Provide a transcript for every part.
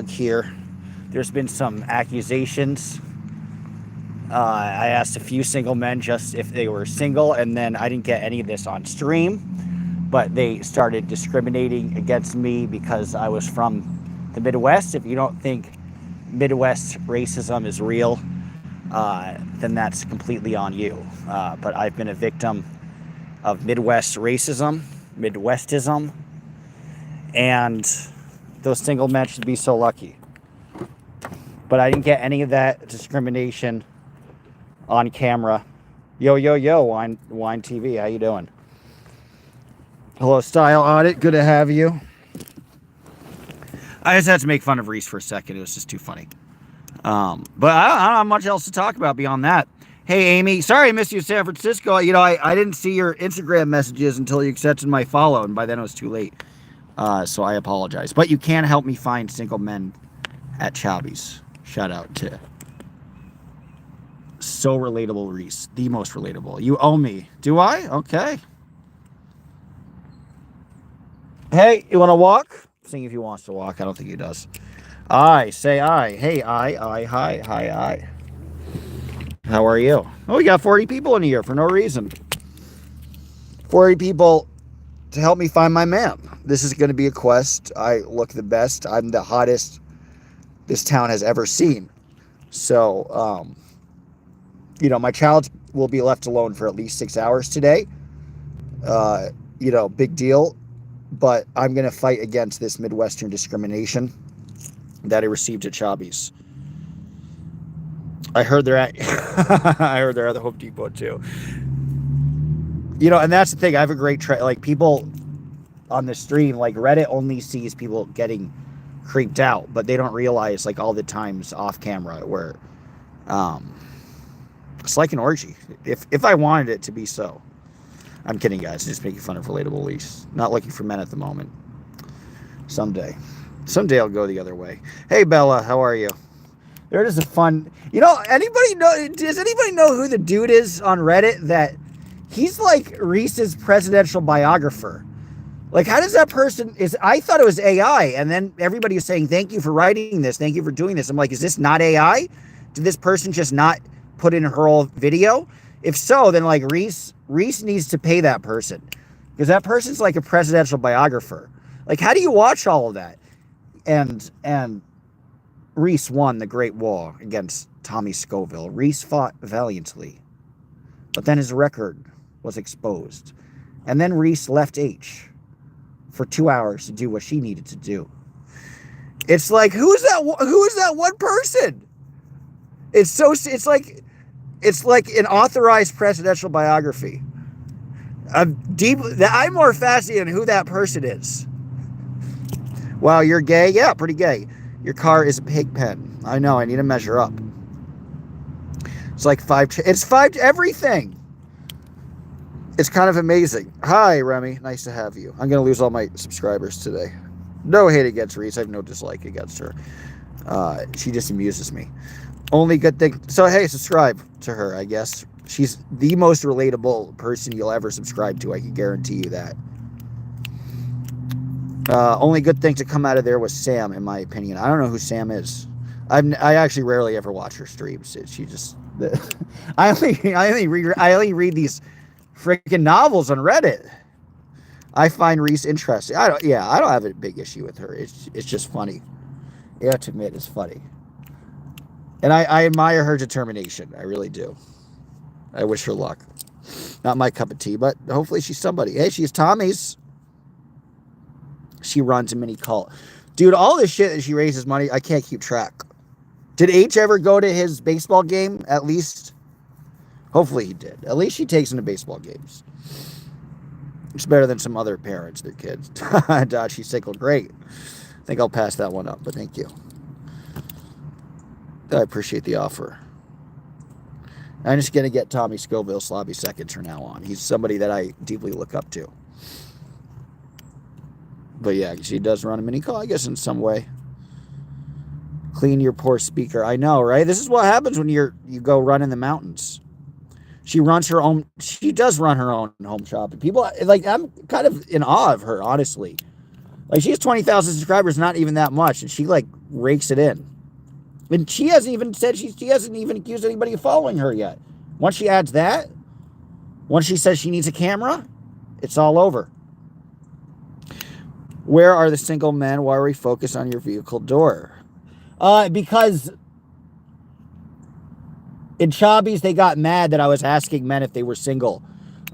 here. There's been some accusations. I asked a few single men just if they were single, and then I didn't get any of this on stream, but they started discriminating against me because I was from the Midwest. If you don't think Midwest racism is real, then that's completely on you. But I've been a victim of Midwest racism, Midwestism, and those single men should be so lucky. But I didn't get any of that discrimination on camera. Yo, yo, yo, Wine TV, how you doing? Hello, Style Audit, good to have you. I just had to make fun of Reese for a second. It was just too funny. But I don't have much else to talk about beyond that. Hey, Amy, sorry I missed you in San Francisco. I didn't see your Instagram messages until you accepted my follow, and by then it was too late. So I apologize. But you can help me find single men at Chabbi's. Shout out to So Relatable Reese, the most relatable. You owe me. Do I? Okay. Hey, you want to walk? Seeing if he wants to walk. I don't think he does. I say I. Hey, hi. How are you? Oh, we got 40 people in here for no reason. 40 people to help me find my man. This is going to be a quest. I look the best. I'm the hottest this town has ever seen. So, my child will be left alone for at least 6 hours today. Big deal. But I'm going to fight against this Midwestern discrimination that I received at Chabbi's. I heard they're at the Home Depot too. And that's the thing. I have a great people on the stream, like Reddit only sees people getting creeped out, but they don't realize all the times off camera where it's like an orgy. If I wanted it to be so. I'm kidding, guys. Just making fun of Relatable Reese. Not looking for men at the moment. Someday I'll go the other way. Hey, Bella, how are you? There is a fun... does anybody know who the dude is on Reddit that he's like Reese's presidential biographer? How does that person... I thought it was AI, and then everybody was saying, thank you for writing this, thank you for doing this. I'm like, is this not AI? Did this person just not put in her whole video? If so, then Reese needs to pay that person, because that person's like a presidential biographer. How do you watch all of that? And Reese won the Great War against Tommy Scoville. Reese fought valiantly, but then his record was exposed. And then Reese left H for 2 hours to do what she needed to do. It's like, who is that one person? It's like an authorized presidential biography. I'm more fascinated in who that person is. Wow, you're gay? Yeah, pretty gay. Your car is a pig pen. I know, I need to measure up. It's like it's five everything. It's kind of amazing. Hi, Remy. Nice to have you. I'm going to lose all my subscribers today. No hate against Reese. I have no dislike against her. She just amuses me. Only good thing. So, hey, subscribe to her, I guess. She's the most relatable person you'll ever subscribe to. I can guarantee you that. Only good thing to come out of there was Sam, in my opinion. I don't know who Sam is. I actually rarely ever watch her streams. She just... I only read these freaking novels on Reddit. I find Reese interesting. I don't have a big issue with her. It's just funny. You have to admit, it's funny. And I admire her determination. I really do. I wish her luck. Not my cup of tea, but hopefully she's somebody. Hey, she's Tommy's. She runs a mini cult. Dude, all this shit that she raises money, I can't keep track. Did H ever go to his baseball game? At least. Hopefully he did. At least she takes him to baseball games. It's better than some other parents, their kids. Dodgy sickle, great. I think I'll pass that one up, but thank you. I appreciate the offer. I'm just going to get Tommy Scoville sloppy seconds from now on. He's somebody that I deeply look up to. But yeah, she does run a mini call, I guess, in some way. Clean your poor speaker. I know, right? This is what happens when you go run in the mountains. She does run her own home shop. And people, I'm kind of in awe of her, honestly. Like, she has 20,000 subscribers, not even that much, and she, like, rakes it in. And she hasn't even said, she hasn't even accused anybody of following her yet. Once she adds that, once she says she needs a camera, it's all over. Where are the single men? Why are we focused on your vehicle door? Because in Chabbi's, they got mad that I was asking men if they were single.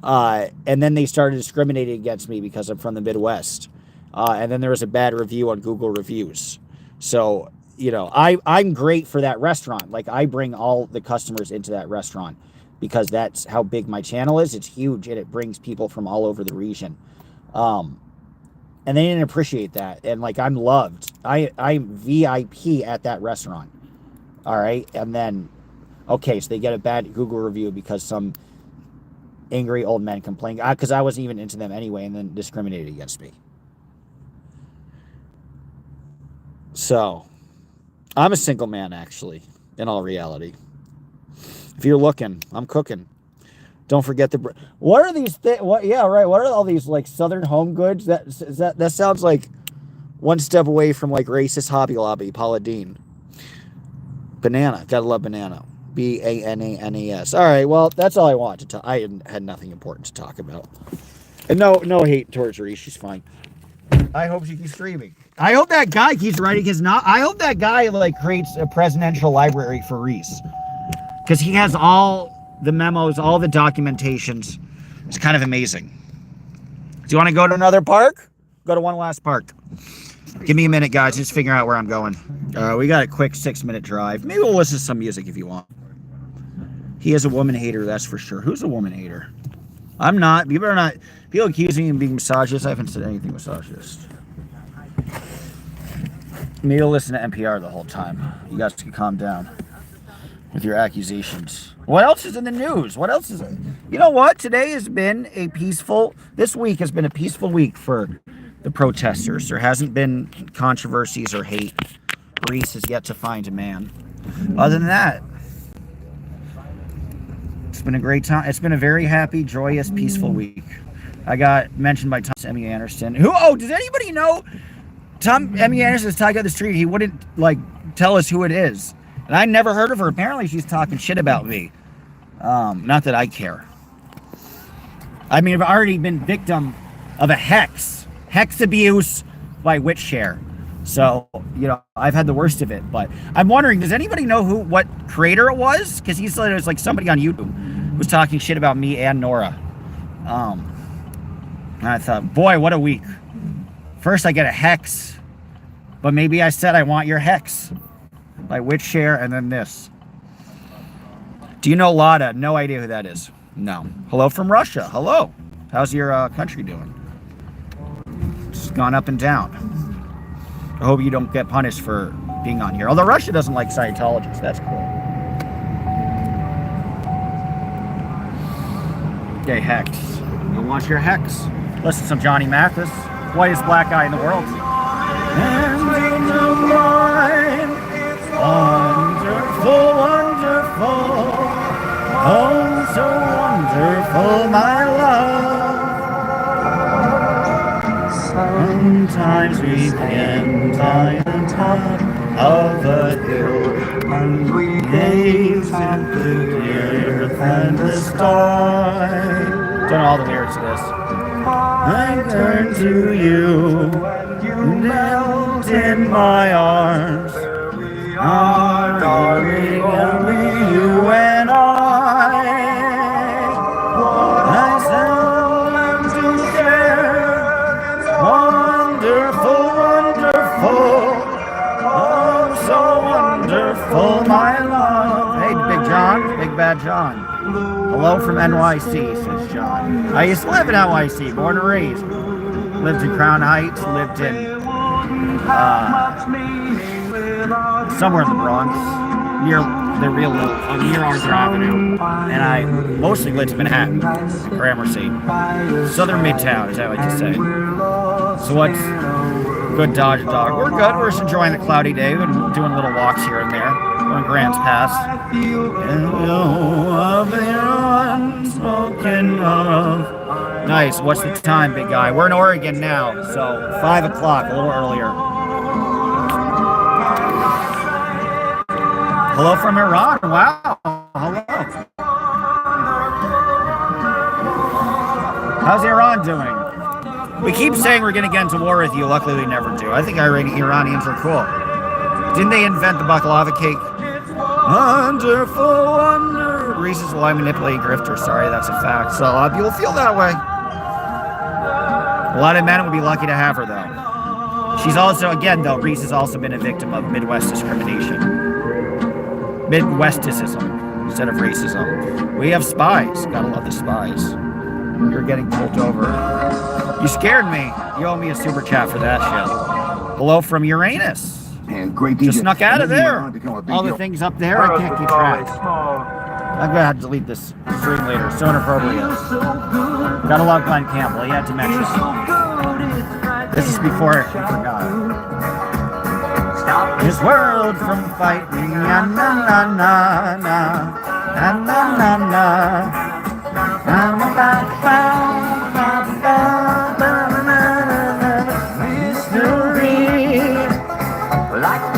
And then they started discriminating against me because I'm from the Midwest. And then there was a bad review on Google Reviews. So, you know, I'm great for that restaurant. Like, I bring all the customers into that restaurant because that's how big my channel is. It's huge, and it brings people from all over the region. And they didn't appreciate that. And, like, I'm loved. I'm VIP at that restaurant. All right? And then, okay, so they get a bad Google review because some angry old men complained. Because I wasn't even into them anyway, and then discriminated against me. So, I'm a single man, actually, in all reality. If you're looking, I'm cooking. Don't forget the... What are these things? Yeah, right. What are all these, like, Southern home goods? That sounds like one step away from, like, racist Hobby Lobby, Paula Deen. Banana. Gotta love banana. Bananas. All right, well, that's all I want to talk. I had nothing important to talk about. And no hate towards Reese. She's fine. I hope she keeps streaming. I hope that guy keeps writing his... I hope that guy, like, creates a presidential library for Reese. Because he has all the memos, all the documentations. It's kind of amazing. Do you want to go to another park? Go to one last park. Give me a minute, guys. Just figure out where I'm going. We got a quick 6-minute drive. Maybe we'll listen to some music if you want. He is a woman hater, that's for sure. Who's a woman hater? I'm not. You better not. People accuse me of being misogynist. I haven't said anything misogynist. Maybe you'll listen to NPR the whole time. You guys can calm down with your accusations. What else is in the news? What else is it? You know what? Today has been a peaceful... This week has been a peaceful week for the protesters. There hasn't been controversies or hate. Reese has yet to find a man. Other than that, it's been a great time. It's been a very happy, joyous, peaceful week. I got mentioned by Tom Emmy Anderson. Does anybody know? Tom Emmy Anderson is talking down the street. He wouldn't, like, tell us who it is. And I never heard of her. Apparently, she's talking shit about me. Not that I care. I mean, I've already been victim of a hex abuse by Witshare. So, you know, I've had the worst of it. But I'm wondering, does anybody know what creator it was? Because he said it was like somebody on YouTube who was talking shit about me and Nora. And I thought, boy, what a week. First, I get a hex. But maybe I said I want your hex. By Witshare, and then this. Do you know Lada? No idea who that is. No. Hello from Russia. Hello. How's your country doing? It's gone up and down. I hope you don't get punished for being on here. Although Russia doesn't like Scientologists. That's cool. Okay, hex. I want your hex. Listen to some Johnny Mathis. Whitest black guy in the world. And in the mind. Wonderful, wonderful, oh, so wonderful, my love. Sometimes we can die on top of a hill, and we gaze at the earth and the sky. Don't know all the lyrics to this. I turn to you, you knelt in my arms. Our darling, only you and I seldom to share. Wonderful, wonderful, oh, so wonderful, my love. Hey, Big John, Big Bad John. Hello from NYC, says John. I used to live in NYC, born and raised. Lived in Crown Heights, lived in somewhere in the Bronx, near the near Arthur Avenue, and I mostly lived in Manhattan, Gramercy, Southern Midtown, as I like to say. So what's good, Dodge Dog? We're good. We're just enjoying the cloudy day and doing little walks here and there, going Grants Pass. Unspoken of Nice. What's the time, big guy? We're in Oregon now, so 5 o'clock, a little earlier. Hello from Iran. Wow. Hello. How's Iran doing? We keep saying we're going to get into war with you. Luckily, we never do. I think Iranians are cool. Didn't they invent the baklava cake? Wonderful wonder. Reese is why I manipulate grifter. Sorry, that's a fact. So you'll feel that way. A lot of men would be lucky to have her, though. She's also, again, though, Reese has also been a victim of Midwest discrimination. Midwestism instead of racism. We have spies. Gotta love the spies. You're getting pulled over. You scared me. You owe me a super chat for that shit. Hello from Uranus. And great Just snuck out of there. All the things up there, I can't keep track. I'm gonna have to delete this stream later. So inappropriate. Gotta love Glenn Campbell. He had to mention it. This is before I forgot. This world from fighting, na na na na na na na na.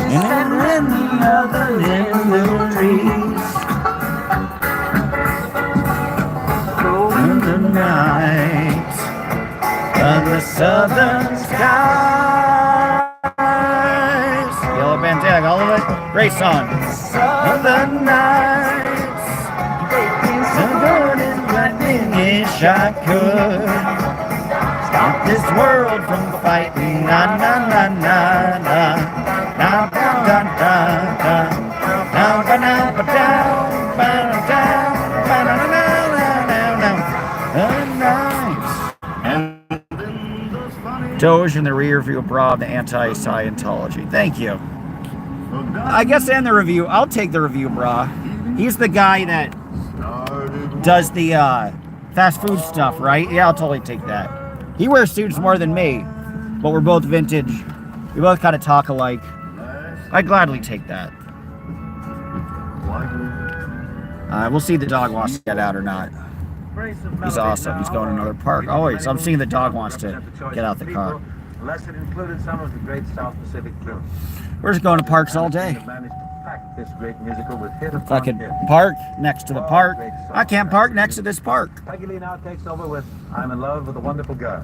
And the other memories in the night of the southern skies. Yellow Bandana, all of it. Great song. Southern nights, so good is blending. Wish I could stop this world from fighting. Na na na na na. Now, down, down, down, down, down, down, down. Doge in the rear view bra of the anti-Scientology. Thank you. I guess and the review. I'll take the review bra. He's the guy that does the fast food stuff, right? Yeah, I'll totally take that. He wears suits more than me, but we're both vintage. We both kind of talk alike. I'd gladly take that. We'll see if the dog wants to get out or not. He's awesome. He's going to another park. Always. I'm seeing the dog wants to get out the car. Unless it included some of the great South Pacific tunes. We're just going to parks all day. This great musical with hit If I could park next to the park, I can't park next to this park. Peggy Lee now takes over with I'm in Love with a Wonderful Girl.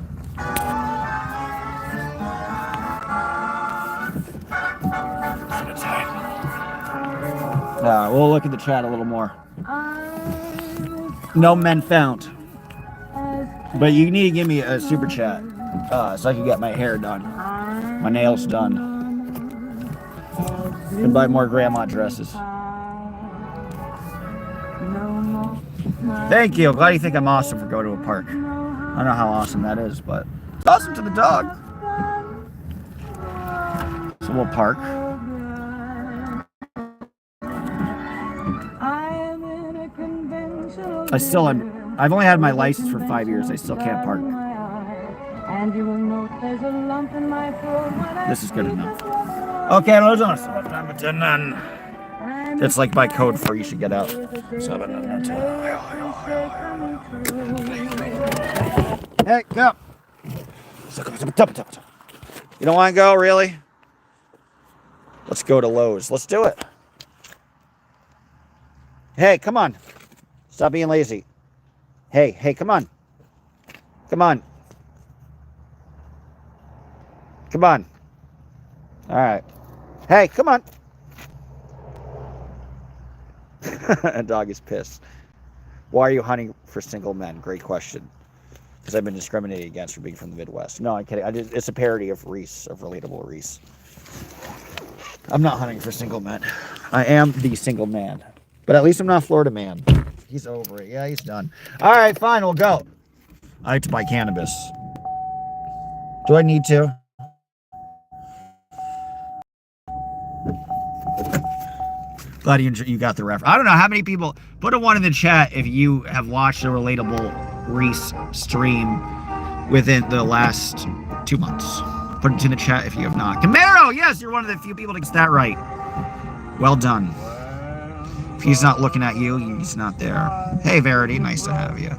We'll look at the chat a little more. No men found. But you need to give me a super chat so I can get my hair done, my nails done, and buy more grandma dresses. Thank you. Glad you think I'm awesome for going to a park. I don't know how awesome that is, but it's awesome to the dog. So we'll park. I've only had my license for 5 years. I still can't park. This is good enough. Okay, it's like my code for you should get out. Hey, go. You don't want to go, really? Let's go to Lowe's. Let's do it. Hey, come on. Stop being lazy. Hey, come on. Come on. Come on. All right. Hey, come on. A dog is pissed. Why are you hunting for single men? Great question. Because I've been discriminated against for being from the Midwest. No, I'm kidding. It's a parody of Reese, of Relatable Reese. I'm not hunting for single men. I am the single man. But at least I'm not Florida man. He's over it. Yeah, he's done. All right, fine. We'll go. I like to buy cannabis. Do I need to? Glad you got the reference. I don't know how many people. Put a 1 in the chat if you have watched a Relatable Reese stream within the last 2 months. Put it in the chat if you have not. Camaro, yes, you're one of the few people to get that right. Well done. If he's not looking at you, he's not there. Hey, Verity, nice to have you.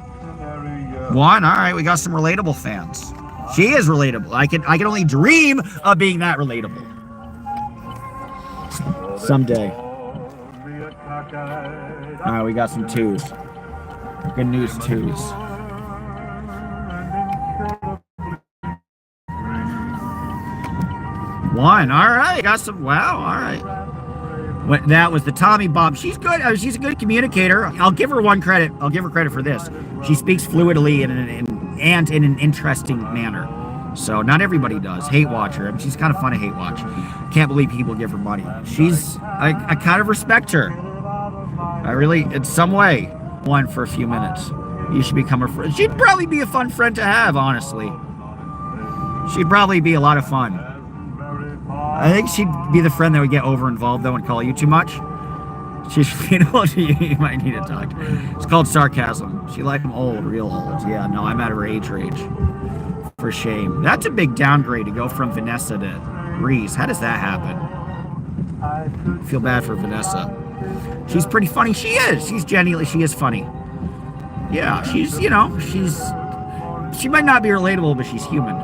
One. All right, we got some relatable fans. She is relatable. I can only dream of being that relatable. Someday. All right, we got some twos. Good news twos. One. All right, got some. Wow. All right. That was the Tommy Bob. She's good. She's a good communicator. I'll give her one credit. I'll give her credit for this. She speaks fluidly and in an interesting manner. So not everybody does. Hate watch her. I mean, she's kind of fun to hate watch. Can't believe people give her money. I kind of respect her. I really, in some way, one for a few minutes. You should become her friend. She'd probably be a fun friend to have, honestly. She'd probably be a lot of fun. I think she'd be the friend that would get over-involved, though, and call you too much. She's, you might need to talk to her. It's called sarcasm. She liked him old, real old. Yeah, no, I'm at her age range. For shame. That's a big downgrade to go from Vanessa to Reese. How does that happen? I feel bad for Vanessa. She's pretty funny. She is. She is funny. Yeah, she might not be relatable, but she's human.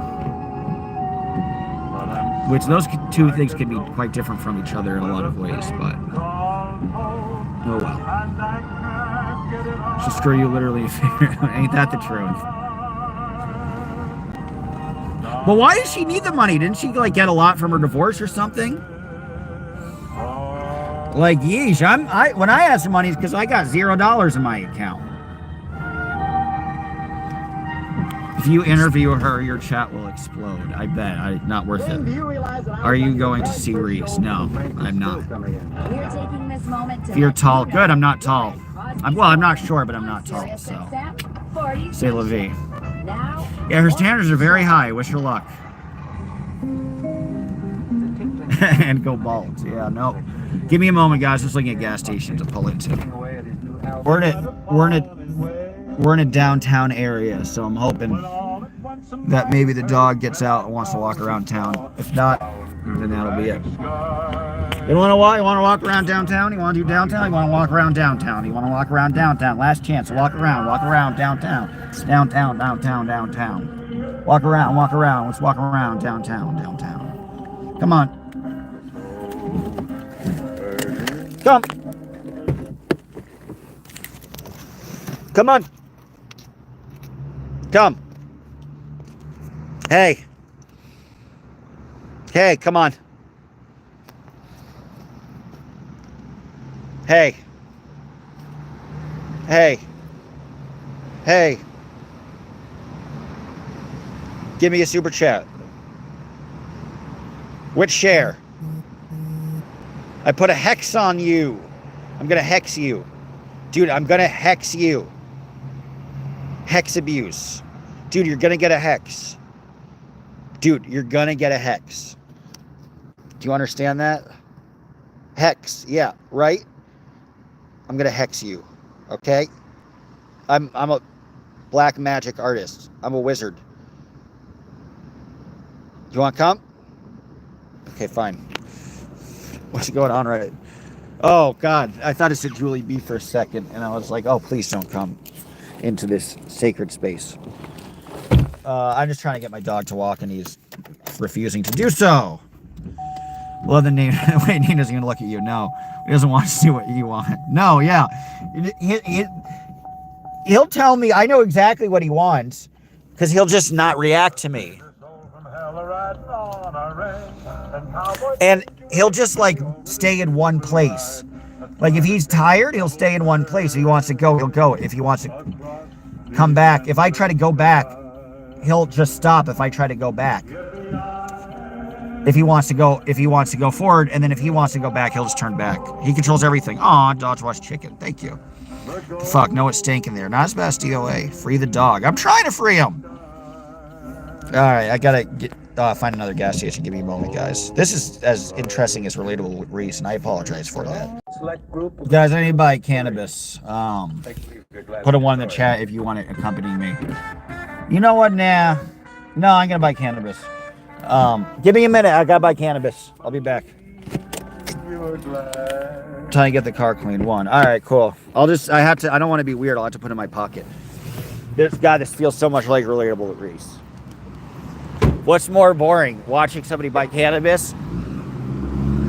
Which those two things can be quite different from each other in a lot of ways, but oh well. She'll screw you literally. Ain't that the truth? But why does she need the money? Didn't she get a lot from her divorce or something? Like, yeesh, when I ask for money, it's because I got $0 in my account. If you interview her, your chat will explode. I bet. Not worth it. Are you going to see Reese? No, I'm not. If you're tall, good. I'm not tall. I'm not short, but I'm not tall. So, say la vie. Yeah, her standards are very high. Wish her luck. And go bald. Yeah, no. Give me a moment, guys. Just looking at gas stations to pull into. We're in a downtown area, so I'm hoping that maybe the dog gets out and wants to walk around town. If not, then that'll be it. You want to walk? You want to walk around downtown? You want to do downtown? You want to walk around downtown? You want to walk around downtown? Last chance to walk around downtown. Downtown. Walk around. Let's walk around downtown. Come on. Come on. Come. Hey, come on. Hey. Give me a super chat. Which share? I put a hex on you. I'm going to hex you. Dude, I'm going to hex you. Hex abuse. Dude, you're going to get a hex. Dude, you're going to get a hex. Do you understand that? Hex. Yeah, right? I'm going to hex you. Okay? I'm a black magic artist. I'm a wizard. You want to come? Okay, fine. What's going on, right? Oh, God. I thought it said Julie B for a second, and I was like, oh, please don't come into this sacred space. I'm just trying to get my dog to walk, and he's refusing to do so. Well, then wait, Nina's going to look at you. No, he doesn't want to see what you want. No, yeah. He'll tell me, I know exactly what he wants, because he'll just not react to me. And he'll just stay in one place. Like if he's tired, he'll stay in one place. If he wants to go, he'll go. If he wants to come back, if I try to go back, he'll just stop if I try to go back. If he wants to go forward, and then if he wants to go back, he'll just turn back. He controls everything. Aw, Dodge Wash Chicken. Thank you. The fuck, no, it's stinking there. Not as best DOA. Free the dog. I'm trying to free him. Alright, I gotta find another gas station. Give me a moment, guys. This is as interesting as Relatable with Reese, and I apologize for that. Guys, I need to buy cannabis. Put a one in the chat if you want to accompany me. You know what? Nah. No, I'm gonna buy cannabis. Give me a minute. I gotta buy cannabis. I'll be back. Trying to get the car cleaned. One. Alright, cool. I don't want to be weird. I'll have to put it in my pocket. This feels so much like Relatable with Reese. What's more boring, watching somebody buy cannabis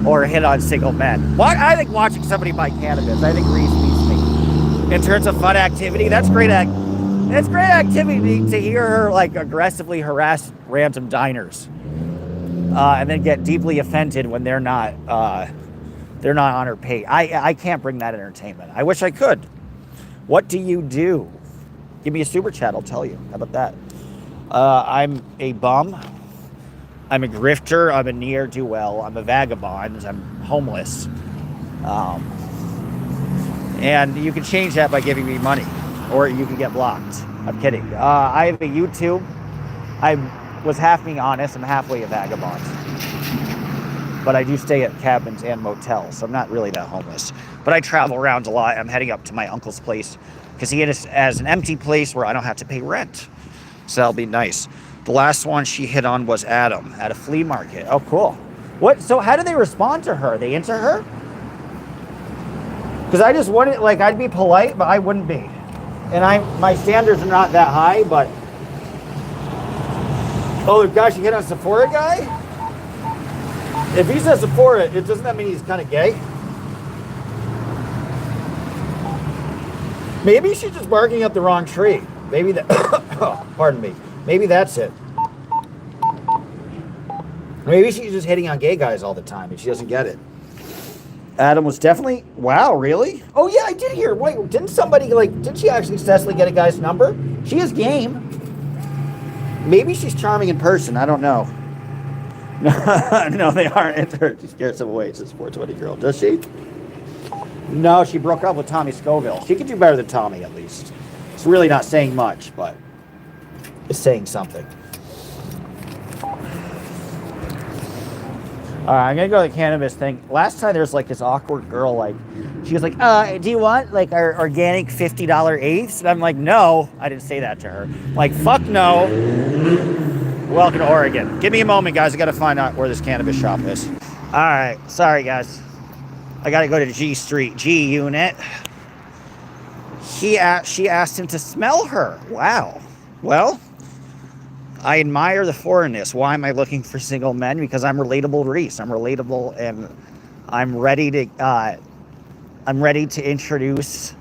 or hit on single men? I think watching somebody buy cannabis. I think Reese beats me. In terms of fun activity, that's great. It's great activity to hear her like aggressively harass random diners, and then get deeply offended when they're not on her page. I can't bring that entertainment. I wish I could. What do you do? Give me a super chat. I'll tell you. How about that? I'm a bum. I'm a grifter. I'm a ne'er-do-well. I'm a vagabond. I'm homeless. And you can change that by giving me money, or you can get blocked. I'm kidding. I have a YouTube. I was half being honest. I'm halfway a vagabond. But I do stay at cabins and motels, so I'm not really that homeless. But I travel around a lot. I'm heading up to my uncle's place because he has an empty place where I don't have to pay rent. So that'll be nice. The last one she hit on was Adam at a flea market. Oh, cool. What? So how do they respond to her? They into her? Because I just wanted, like, I'd be polite, but I wouldn't be. And my standards are not that high, but... Oh, gosh, you hit on Sephora guy? If he says Sephora, doesn't that mean he's kind of gay? Maybe she's just barking up the wrong tree. Maybe that... Pardon me. Maybe that's it. Maybe she's just hitting on gay guys all the time and she doesn't get it. Adam was definitely... Wow, really? Oh, yeah, I did hear. Wait, didn't she actually successfully get a guy's number? She is game. Maybe she's charming in person. I don't know. No, they aren't into her. She scares them away. It's a 420 girl. Does she? No, she broke up with Tommy Scoville. She could do better than Tommy, at least. It's really not saying much, but it's saying something. All right, I'm going to go to the cannabis thing. Last time there was like this awkward girl, like, she was like, do you want like our organic $50 eighths? And I'm like, no. I didn't say that to her. I'm like, fuck no. Welcome to Oregon. Give me a moment, guys. I got to find out where this cannabis shop is. All right. Sorry, guys. I got to go to G Street. G Unit. She asked him to smell her. Wow. Well, I admire the foreignness. Why am I looking for single men? Because I'm relatable, Reese. I'm relatable, and I'm ready to introduce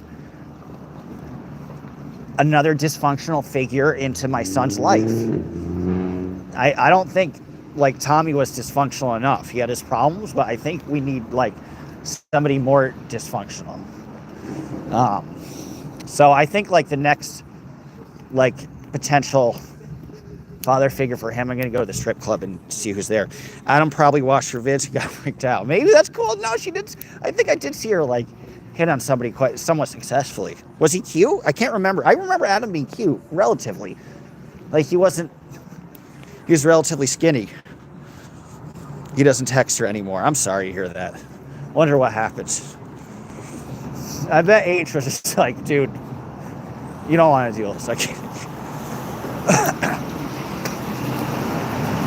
another dysfunctional figure into my son's life. I don't think like Tommy was dysfunctional enough. He had his problems, but I think we need like somebody more dysfunctional. So I think like the next like potential father figure for him, I'm going to go to the strip club and see who's there. Adam probably watched her vids and got freaked out. Maybe that's cool. No, she did. I think I did see her like hit on somebody somewhat successfully. Was he cute? I can't remember. I remember Adam being cute, relatively. Like he was relatively skinny. He doesn't text her anymore. I'm sorry to hear that. Wonder what happens. I bet H was just like, dude, you don't want to deal with this. I can't.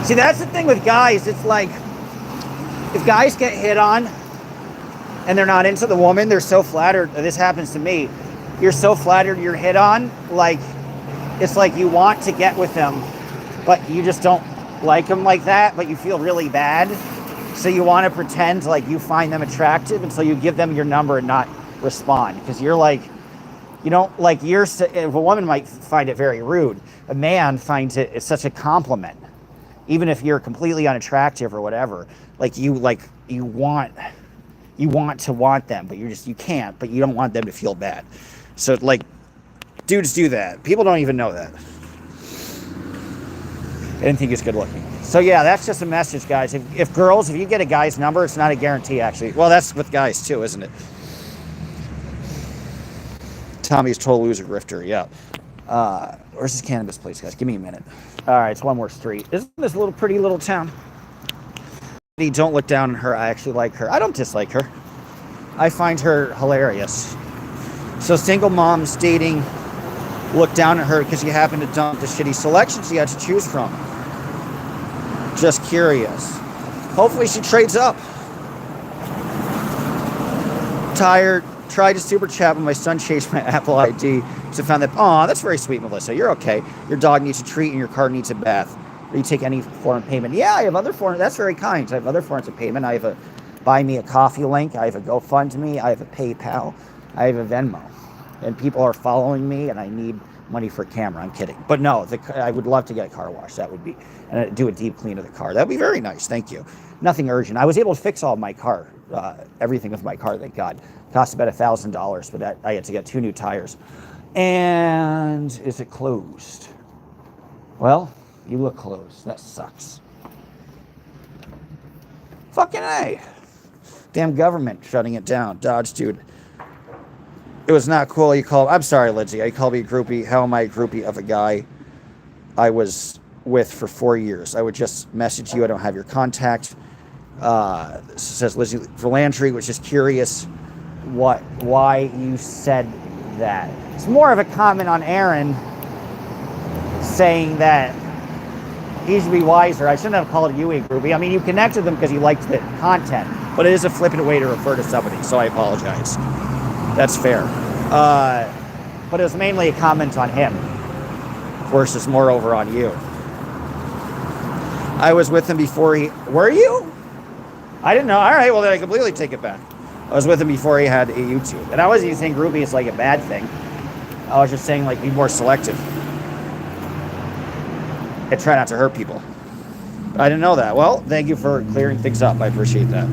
See, that's the thing with guys. It's like, if guys get hit on and they're not into the woman, they're so flattered. This happens to me. You're so flattered you're hit on. Like, it's like you want to get with them, but you just don't like them like that, but you feel really bad. So you want to pretend like you find them attractive, and so you give them your number and not respond. Because you're like, you don't like, if a woman might find it very rude, a man finds it's such a compliment. Even if you're completely unattractive or whatever, like you want to want them, but you can't, but you don't want them to feel bad. So like, dudes do that. People don't even know that. I didn't think he's good looking. So yeah, that's just a message, guys. If you get a guy's number, it's not a guarantee, actually. Well, that's with guys too, isn't it? Tommy's total loser grifter, yeah. Where's this cannabis place, guys? Give me a minute. All right, it's one more street. Isn't this a little pretty little town? Don't look down on her. I actually like her. I don't dislike her. I find her hilarious. So single moms dating, look down at her because you happen to dump the shitty selections you had to choose from. Just curious. Hopefully she trades up. Tired. Tried to super chat when my son changed my Apple ID So I found that, oh, that's very sweet, Melissa. You're okay. Your dog needs a treat and your car needs a bath. Or you take any form of payment. Yeah, I have other forms. That's very kind. I have other forms of payment. I have a Buy Me a Coffee link. I have a GoFundMe. I have a PayPal. I have a Venmo. And people are following me, and I need money for a camera. I'm kidding. But no, I would love to get a car wash. That would be, and do a deep clean of the car. That would be very nice. Thank you. Nothing urgent. I was able to fix all my car, everything with my car, thank God. Cost about $1,000, but I had to get 2 new tires. And is it closed? Well, you look closed. That sucks. Fucking A. Damn government shutting it down. Dodge, dude. It was not cool. I'm sorry, Lindsay. You called me a groupie. How am I a groupie of a guy I was with for 4 years? I would just message you. I don't have your contact. This says Lizzie Verlandry was just curious why you said that. It's more of a comment on Aaron saying that he should be wiser. I shouldn't have called you a groupie. I mean, you connected them because you liked the content, but it is a flippant way to refer to somebody, so I apologize. That's fair. But it was mainly a comment on him versus moreover on you. I was with him before he... Were you? I didn't know. All right, well, then I completely take it back. I was with him before he had a YouTube. And I wasn't even saying groupie is like a bad thing. I was just saying, like, be more selective. And try not to hurt people. But I didn't know that. Well, thank you for clearing things up. I appreciate that.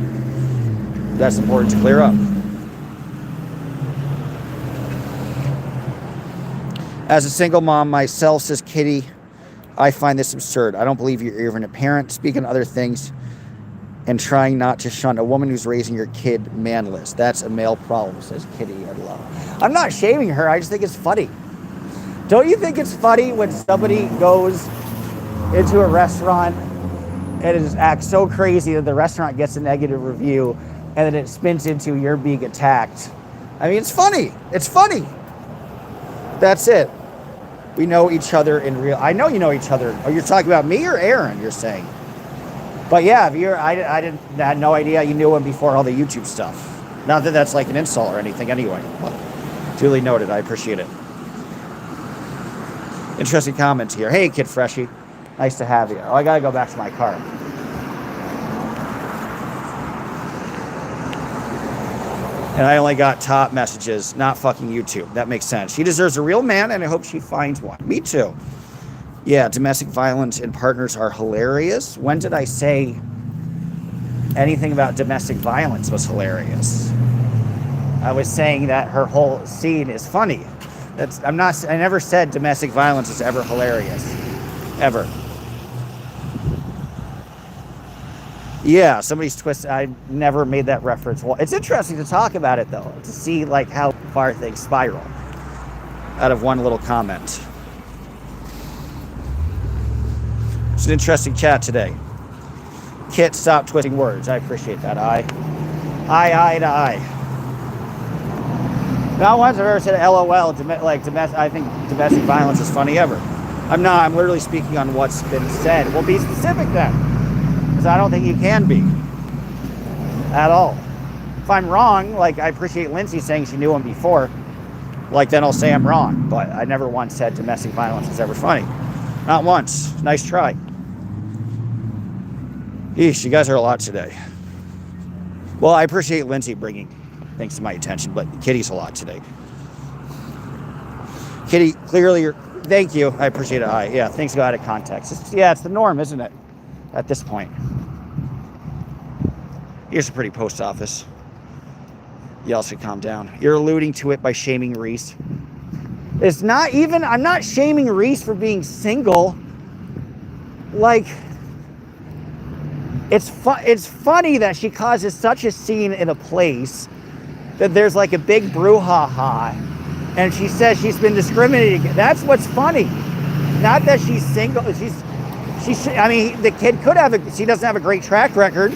That's important to clear up. As a single mom myself, says Kitty, I find this absurd. I don't believe you're even a parent. Speaking of other things and trying not to shun a woman who's raising your kid manless. That's a male problem, says Kitty at love. I'm not shaming her. I just think it's funny. Don't you think it's funny when somebody goes into a restaurant and it acts so crazy that the restaurant gets a negative review and then it spins into you're being attacked? I mean, it's funny. It's funny. That's it. We know each other in real... I know you know each other. Oh, you're talking about me or Aaron, you're saying? But yeah, if I had no idea you knew him before all the YouTube stuff. Not that that's like an insult or anything anyway. But duly noted. I appreciate it. Interesting comments here. Hey, Kid Freshie. Nice to have you. Oh, I got to go back to my car. And I only got top messages, not fucking YouTube. That makes sense. She deserves a real man, and I hope she finds one. Me too. Yeah, domestic violence and partners are hilarious. When did I say anything about domestic violence was hilarious? I was saying that her whole scene is funny. I never said domestic violence is ever hilarious. Ever. Yeah, somebody's twisted. I never made that reference. Well, it's interesting to talk about it, though, to see like how far things spiral out of one little comment. It's an interesting chat today. Kit, stop twisting words. I appreciate that. Eye to eye. Not once I've ever said LOL. I think domestic violence is funny ever. I'm not. I'm literally speaking on what's been said. Well, be specific then. Because I don't think you can be. At all. If I'm wrong, like I appreciate Lindsay saying she knew him before, like then I'll say I'm wrong. But I never once said domestic violence is ever funny. Not once. Nice try. Yeesh, you guys are a lot today. Well, I appreciate Lindsay bringing things to my attention, but Kitty's a lot today. Kitty, clearly you're... Thank you. I appreciate it. Yeah, things go out of context. It's the norm, isn't it? At this point. Here's a pretty post office. Y'all should calm down. You're alluding to it by shaming Reese. It's not even... I'm not shaming Reese for being single. Like... It's funny that she causes such a scene in a place that there's like a big brouhaha, and she says she's been discriminated against. That's what's funny. Not that she's single. I mean, the kid could have she doesn't have a great track record,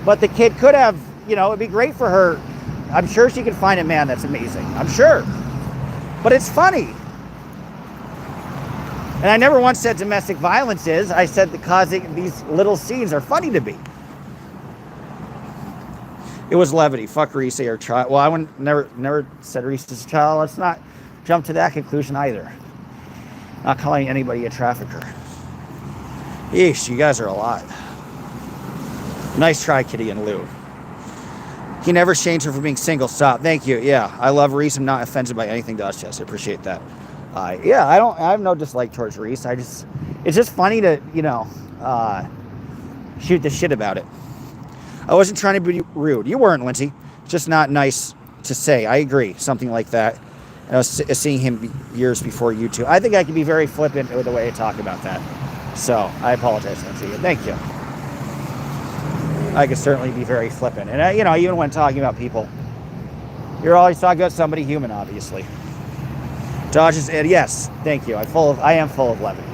but the kid could have, it'd be great for her. I'm sure she could find a man that's amazing. I'm sure. But it's funny. And I never once said domestic violence is. I said that causing these little scenes are funny to me. It was levity. Fuck Reese or child. Well, I never said Reese is a child. It's not. jump to that conclusion either. Not calling anybody a trafficker. Yeesh, you guys are a lot. Nice try, Kitty and Lou. He never changed her for being single. Stop. Thank you. Yeah, I love Reese. I'm not offended by anything Dodge says. I appreciate that. Yeah, I have no dislike towards Reese. It's just funny to, shoot the shit about it. I wasn't trying to be rude. You weren't, Lindsay. Just not nice to say. I agree. Something like that. I was seeing him years before you two. I think I can be very flippant with the way I talk about that. So I apologize, Lindsay. Thank you. I could certainly be very flippant. And, even when talking about people, you're always talking about somebody human, obviously. Dodge is, yes, thank you. I am full of levity.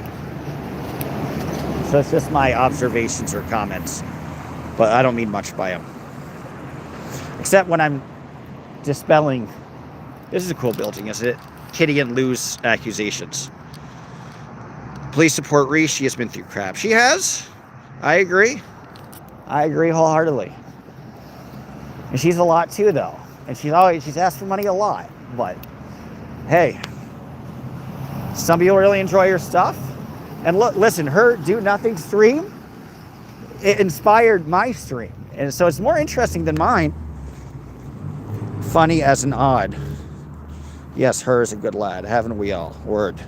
So it's just my observations or comments. But I don't mean much by them. Except when I'm dispelling. This is a cool building, isn't it? Kitty and Lou's accusations. Please support Reese. She has been through crap. She has. I agree. I agree wholeheartedly. And she's a lot too, though. And she's asked for money a lot. But hey, some people really enjoy her stuff. And look, listen, her Do Nothing stream, it inspired my stream. And so it's more interesting than mine. Funny as an odd. Yes, her is a good lad. Haven't we all? Word.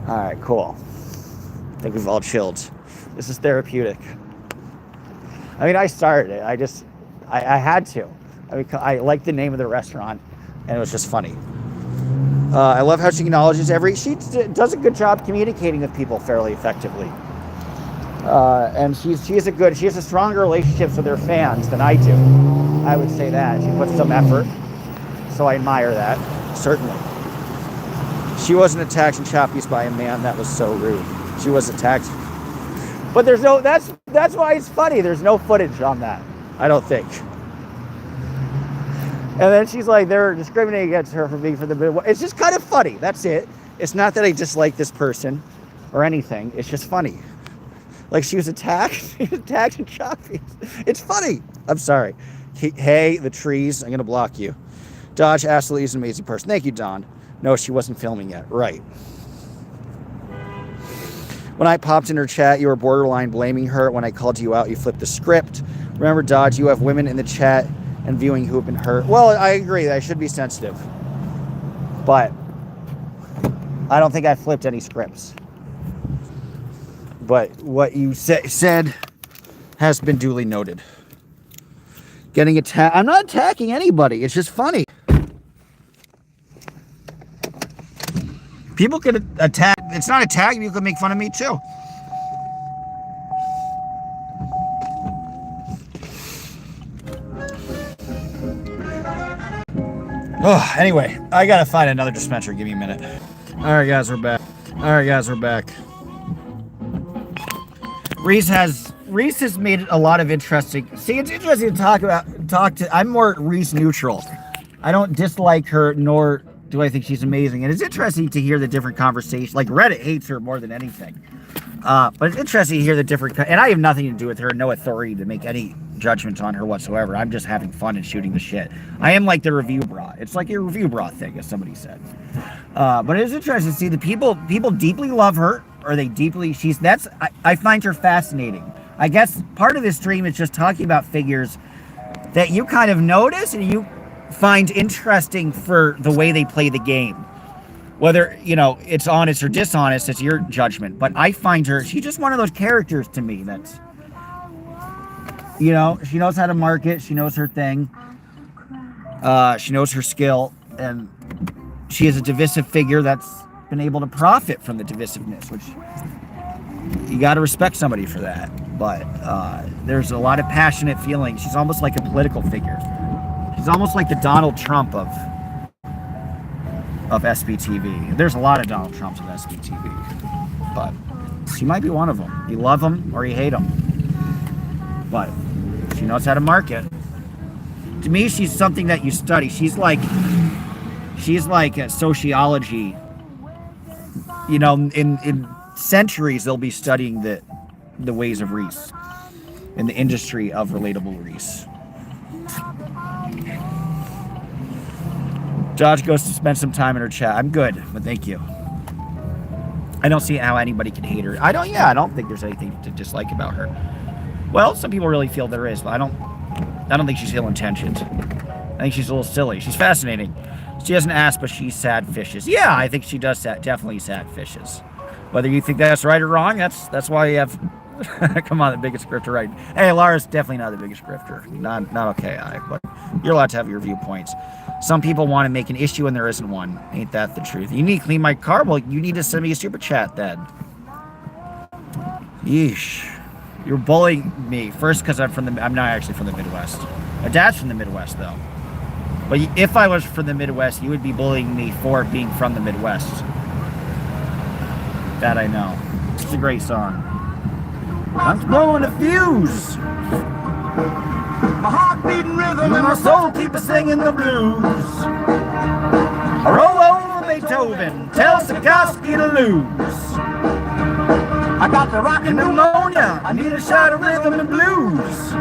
All right, cool. I think we've all chilled. This is therapeutic. I mean, I started it. I had to. I liked the name of the restaurant, and it was just funny. I love how she acknowledges she does a good job communicating with people fairly effectively. And she has a stronger relationships with her fans than I do. I would say that. She puts some effort. So I admire that, certainly. She wasn't attacked in Chabbi's by a man. That was so rude. She was attacked. But there's no, that's why it's funny. There's no footage on that, I don't think. And then she's like, they're discriminating against her for being for the, it's just kind of funny. That's it. It's not that I dislike this person or anything. It's just funny. Like she was attacked. She was attacked in Chabbi's. It's funny. I'm sorry. Hey, the trees. I'm going to block you. Dodge absolutely is an amazing person. Thank you, Don. No, she wasn't filming yet. Right. When I popped in her chat, you were borderline blaming her. When I called you out, you flipped the script. Remember, Dodge, you have women in the chat and viewing who have been hurt. Well, I agree. I should be sensitive. But I don't think I flipped any scripts. But what you said has been duly noted. Getting attacked. I'm not attacking anybody. It's just funny. People could attack. It's not attacking. You could make fun of me too. Oh, anyway, I gotta find another dispensary. Give me a minute. All right, guys, we're back. Reese has made a lot of interesting. See, it's interesting to I'm more Reese neutral. I don't dislike her, nor do I think she's amazing. And it's interesting to hear the different conversations. Like Reddit hates her more than anything. But it's interesting to hear the different, and I have nothing to do with her, no authority to make any judgment on her whatsoever. I'm just having fun and shooting the shit. I am like the review bra. It's like a review bra thing, as somebody said. But it's interesting to see the people deeply love her, or they deeply, I find her fascinating. I guess part of this stream is just talking about figures that you kind of notice and you find interesting for the way they play the game. Whether, it's honest or dishonest, it's your judgment. But I find her, she's just one of those characters to me that's, she knows how to market, she knows her thing, she knows her skill, and she is a divisive figure that's been able to profit from the divisiveness, which you got to respect somebody for that. But there's a lot of passionate feelings. She's almost like a political figure. She's almost like the Donald Trump of SBTV. There's a lot of Donald Trumps of SBTV, but she might be one of them. You love them or you hate them, but she knows how to market. To me, she's something that you study. She's like a sociology. In centuries they'll be studying the ways of Reese in the industry of relatable Reese. Josh goes to spend some time in her chat. I'm good, but thank you. I don't see how anybody can hate her. I don't think there's anything to dislike about her. Well, some people really feel there is, but I don't think she's ill-intentioned. I think she's a little silly. She's fascinating. She has an ass, but she sad fishes. Yeah, I think she does definitely sad fishes. Whether you think that's right or wrong, that's why you have... Come on, the biggest grifter, right? Hey, Laura's definitely not the biggest grifter. Not okay, but you're allowed to have your viewpoints. Some people want to make an issue and there isn't one. Ain't that the truth? You need to clean my car? Well, you need to send me a super chat then. Yeesh. You're bullying me. First, because I'm not actually from the Midwest. My dad's from the Midwest, though. But if I was from the Midwest, you would be bullying me for being from the Midwest. That I know. It's a great song. I'm blowing a fuse. My heart beating rhythm and my soul keeps singing the blues. I roll over Beethoven, tell Sikorsky to lose. I got the rockin' pneumonia, I need a shot of rhythm and blues.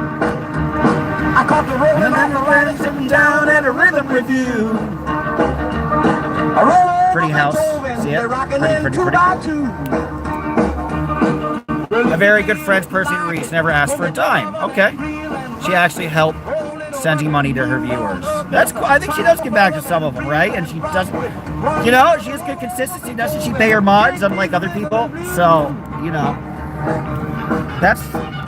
I caught the rolling and the riding sitting down at a rhythm review. Pretty house, see it? Pretty cool. A very good friend person, Reese, never asked for a dime. Okay. She actually helped sending money to her viewers. That's cool. I think she does give back to some of them, right? And she does, she has good consistency. Doesn't she pay her mods unlike other people? So,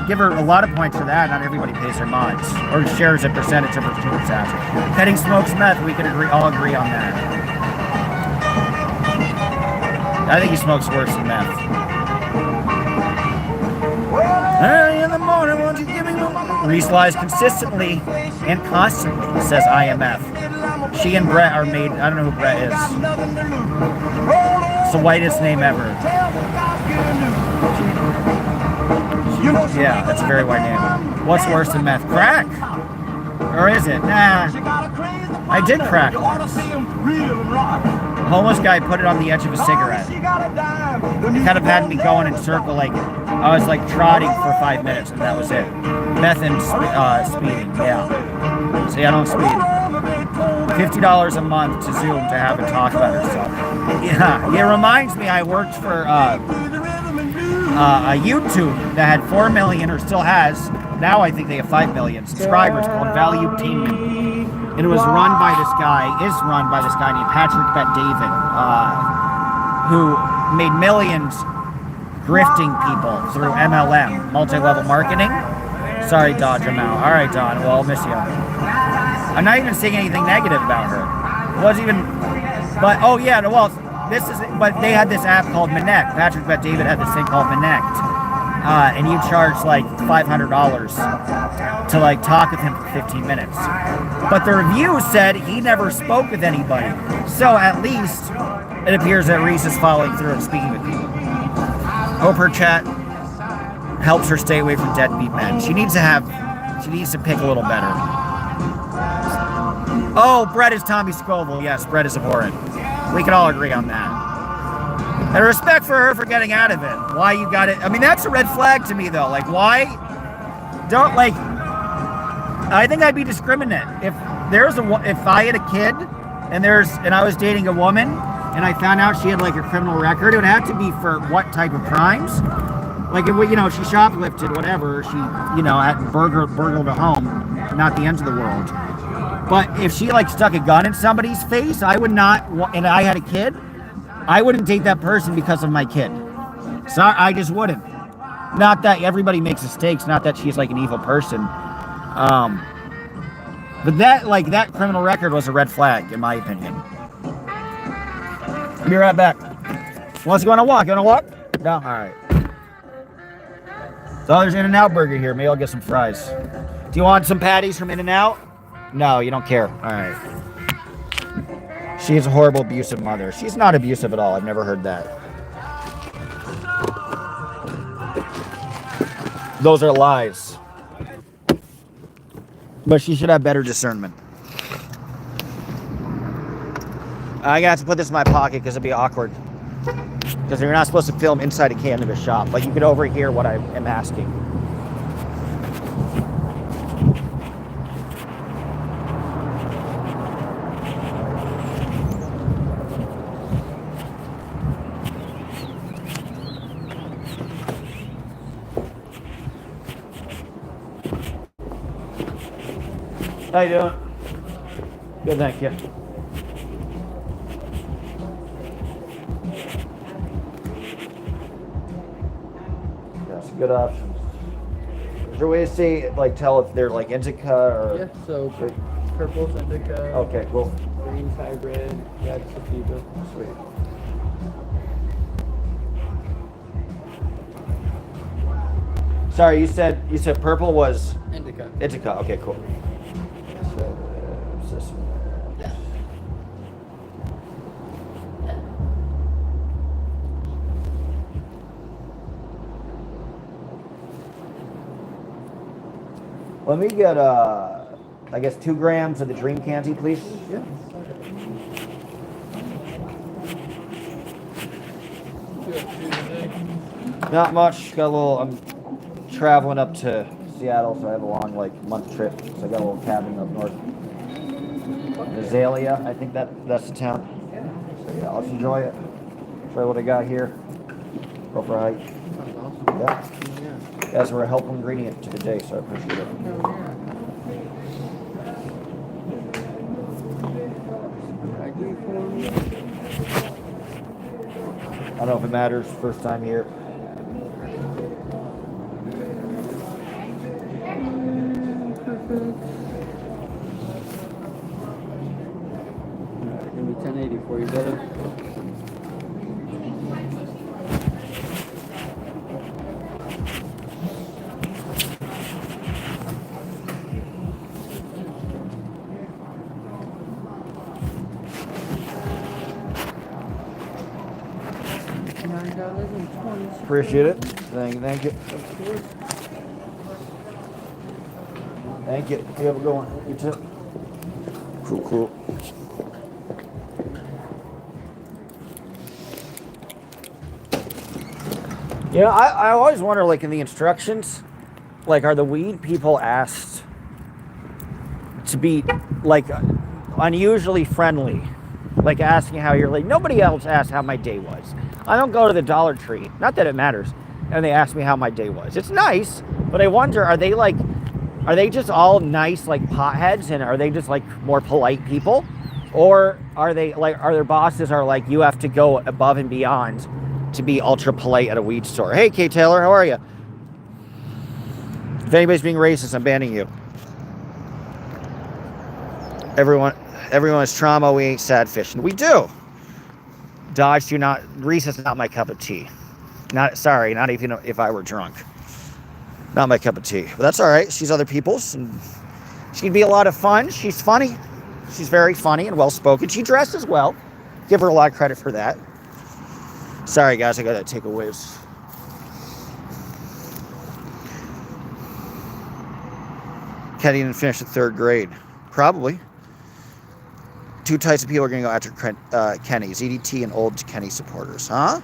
give her a lot of points for that. Not everybody pays their mods or shares a percentage of her super chats. Petting smokes meth, we can all agree on that. I think he smokes worse than meth. Early in the morning, won't you give me one? Reese lies consistently and constantly, says IMF. She and Brett are made. I don't know who Brett is. It's the whitest name ever. Yeah, that's a very white name. What's worse than meth? Crack? Or is it? Nah. I did crack once. A homeless guy put it on the edge of a cigarette. It kind of had me going in circle, like I was like trotting for 5 minutes, and that was it. Meth and speeding, yeah. See, I don't speed. $50 a month to Zoom to have a talk about herself. Yeah, it reminds me I worked for a YouTube that had 4 million, or still has. Now I think they have 5 million subscribers, called Value Team. And it was run by this guy named Patrick Bet David, who made millions grifting people through MLM, multi-level marketing. Sorry, Dodge, I'm out. All right, Don, well, I'll miss you. I'm not even saying anything negative about her. It wasn't even, but, oh yeah, well, but they had this app called Minect. Patrick Bet David had this thing called Minect. And you charge like $500 to like talk with him for 15 minutes. But the review said he never spoke with anybody. So at least it appears that Reese is following through and speaking with people. Hope her chat helps her stay away from deadbeat men. She needs to pick a little better. Oh, Brett is Tommy Scovel. Yes, Brett is abhorrent. We can all agree on that. And respect for her for getting out of it. Why you got it? I mean, that's a red flag to me, though. Like, why? Don't, like, I think I'd be discriminate. If I had a kid and I was dating a woman and I found out she had, like, a criminal record, it would have to be for what type of crimes? Like, if, she shoplifted, whatever, she, had burgled a home, not the end of the world. But if she, like, stuck a gun in somebody's face, I would not, and I had a kid, I wouldn't date that person because of my kid. So I just wouldn't. Not that everybody makes mistakes, not that she's like an evil person. But that criminal record was a red flag, in my opinion. I'll be right back. Let's go on a walk. You want to walk? No? All right. So there's In-N-Out Burger here. Maybe I'll get some fries. Do you want some patties from In-N-Out? No, you don't care. All right. She is a horrible, abusive mother. She's not abusive at all. I've never heard that. Those are lies. But she should have better discernment. I got to put this in my pocket because it'd be awkward. Because you're not supposed to film inside a cannabis shop. But you can overhear what I am asking. How you doing? Good, thank you. Yeah, some good options. Is there a way to say, like, tell if they're like indica or? Yeah, so purple's indica. Okay, cool. Green's hybrid, red's sativa. Sweet. Sorry, you said purple was Indica. indica. Okay, cool. Let me get I guess 2 grams of the Dream Candy, please. Yeah. Not much. Got a little. I'm traveling up to Seattle, so I have a long month trip. So I got a little cabin up north. Azalea, I think that's the town. So yeah, I'll just enjoy it. Try what I got here. Go for a hike. That's awesome. Yeah. Yeah. Guys, we're a helpful ingredient to the day, so I appreciate it. I don't know if it matters. First time here. Give me 1080 for you, brother. $9.20. Appreciate it. Thank you. Thank you. Of course. Thank you. You have a good one. You too. Cool. You know, I always wonder, like, in the instructions, like, are the weed people asked to be, like, unusually friendly? Like, asking how you're, like, nobody else asked how my day was. I don't go to the Dollar Tree, not that it matters, and they ask me how my day was. It's nice, but I wonder, are they just all nice, like, potheads, and are they just, like, more polite people? Or are they, like, are their bosses are like, you have to go above and beyond to be ultra polite at a weed store? Hey, Kate Taylor, how are you? If anybody's being racist, I'm banning you. Everyone has trauma. We ain't sad fishing. We do. Dodge, do not. Reese is not my cup of tea. Not even if I were drunk. Not my cup of tea. But that's all right. She's other people's, and she'd be a lot of fun. She's funny. She's very funny and well spoken. She dresses well. Give her a lot of credit for that. Sorry, guys, I gotta take a whiz. Kenny didn't finish the 3rd grade. Probably. 2 types of people are going to go after Kenny's, EDT and old Kenny supporters, huh?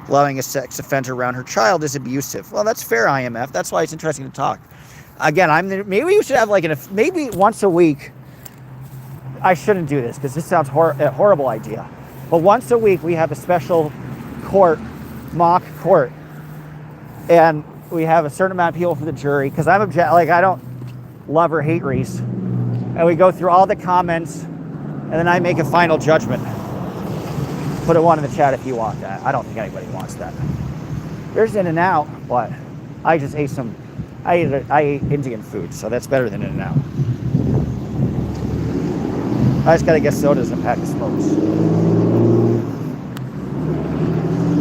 Allowing a sex offender around her child is abusive. Well, that's fair, IMF. That's why it's interesting to talk. Again, maybe we should have maybe once a week. I shouldn't do this because this sounds a horrible idea. But once a week we have a special mock court, and we have a certain amount of people for the jury because I don't love or hate Reese. And we go through all the comments, and then I make a final judgment. Put a 1 in the chat if you want that. I don't think anybody wants that. There's In-N-Out, but I just ate I ate Indian food, so that's better than In-N-Out. I just gotta get sodas and a pack of smokes.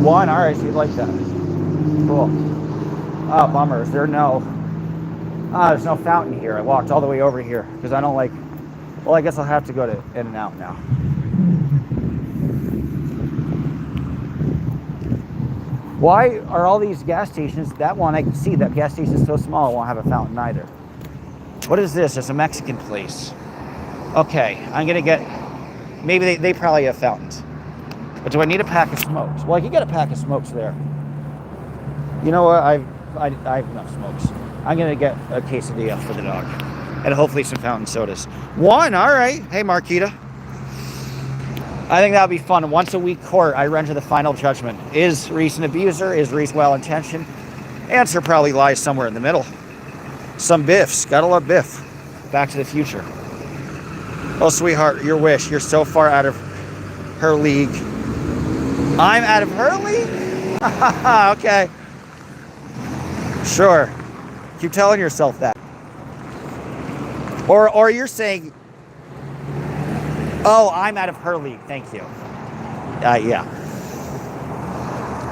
1, all right, so you'd like that. Cool. Oh, bummer. There's no fountain here. I walked all the way over here because I don't like. Well, I guess I'll have to go to In-N-Out now. Why are all these gas stations? That one I can see. That gas station is so small. It won't have a fountain either. What is this? It's a Mexican place. Okay, I'm gonna get. Maybe they probably have fountains. But do I need a pack of smokes? Well, I can get a pack of smokes there. You know what? I have enough smokes. I'm gonna get a quesadilla for the dog, and hopefully some fountain sodas. 1, all right. Hey, Marquita. I think that would be fun. Once a week court, I render the final judgment. Is Reese an abuser? Is Reese well-intentioned? Answer probably lies somewhere in the middle. Some Biffs. Gotta love Biff. Back to the Future. Oh, sweetheart, your wish. You're so far out of her league. I'm out of her league? Okay. Sure. Keep telling yourself that. Or you're saying, oh, I'm out of her league. Thank you. Yeah.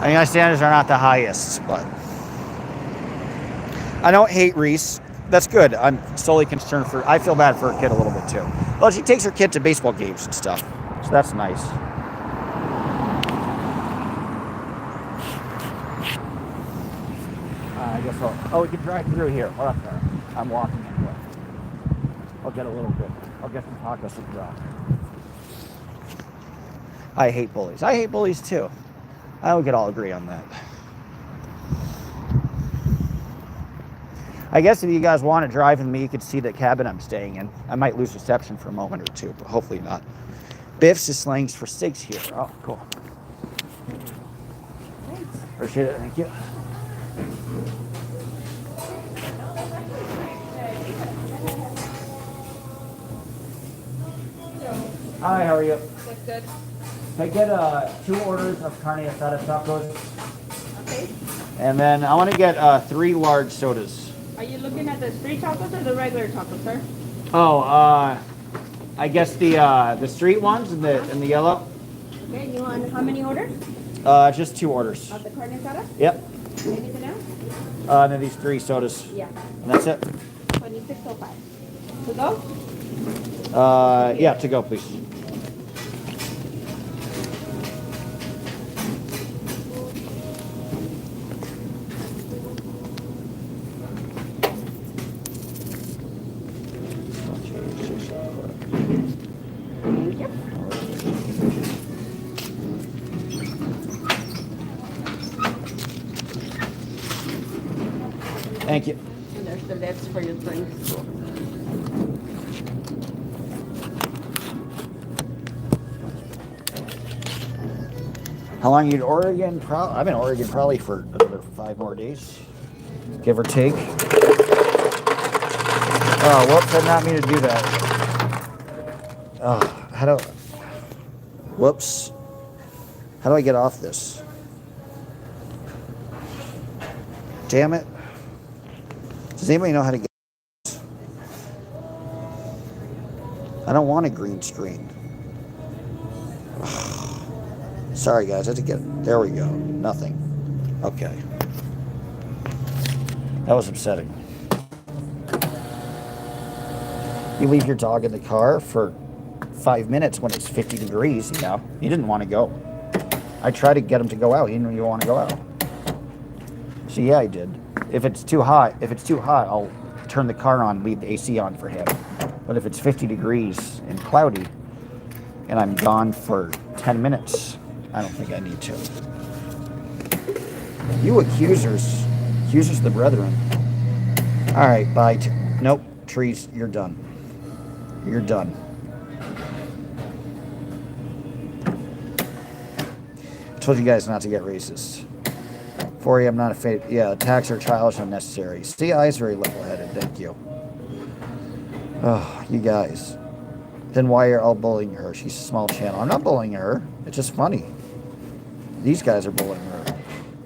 I mean, my standards are not the highest, but I don't hate Reese. That's good. I'm solely concerned for. I feel bad for her kid a little bit too. Well, she takes her kid to baseball games and stuff, so that's nice. I guess I'll. Oh, we can drive through here. Hold up there. I'm walking anyway. I'll get a little bit. I'll get some tacos and drop. I hate bullies. I hate bullies too. I think we could all agree on that. I guess if you guys want to drive with me, you could see the cabin I'm staying in. I might lose reception for a moment or two, but hopefully not. Biff's is slangs for cigs here. Oh, cool. Thanks. Appreciate it. Thank you. Hi, how are you? Good. Can I get 2 orders of carne asada tacos? Okay. And then I want to get 3 large sodas. Are you looking at the street tacos or the regular tacos, sir? Oh, I guess the street ones in the yellow. Okay, you want how many orders? Just 2 orders. Of the carne asada? Yep. Anything else? And then these 3 sodas. Yeah. And that's it. 2605. To go? Yeah, to go, please. Yep. Thank you. And there's the lids for your drinks. How long are you in Oregon? I'm in Oregon probably for another 5 more days, give or take. Oh, whoops! I did not mean to do that. Oh, how do? Whoops! How do I get off this? Damn it! Does anybody know how to get? I don't want a green screen. Sorry guys, I had to get. There we go. Nothing. Okay. That was upsetting. You leave your dog in the car for 5 minutes when it's 50 degrees, you know. He didn't want to go. I tried to get him to go out. He didn't even want to go out. So yeah, I did. If it's too hot, I'll turn the car on, leave the AC on for him. But if it's 50 degrees and cloudy and I'm gone for 10 minutes, I don't think I need to. You accusers of the brethren. All right, bye. Nope, trees, you're done. You're done. Told you guys not to get racist. For you, I'm not a fan. Yeah, attacks are childish and unnecessary. See, I is very level-headed. Thank you. Oh, you guys. Then why are all bullying her? She's a small channel. I'm not bullying her. It's just funny. These guys are bullying her.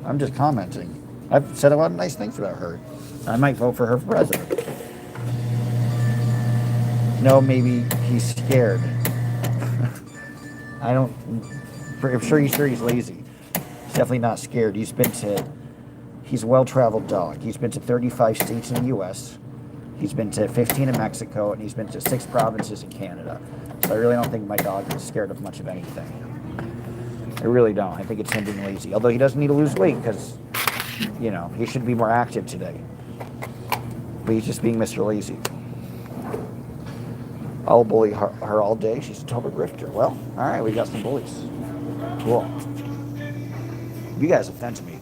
I'm just commenting. I've said a lot of nice things about her. I might vote for her for president. No, maybe he's scared. I'm sure he's lazy. He's definitely not scared. He's a well-traveled dog. He's been to 35 states in the U.S. He's been to 15 in Mexico, and he's been to 6 provinces in Canada. So I really don't think my dog is scared of much of anything. I really don't. I think it's him being lazy. Although he doesn't need to lose weight because, you know, he should be more active today. But he's just being Mr. Lazy. I'll bully her all day. She's a total grifter. Well, all right, we got some bullies. Cool. You guys offend me.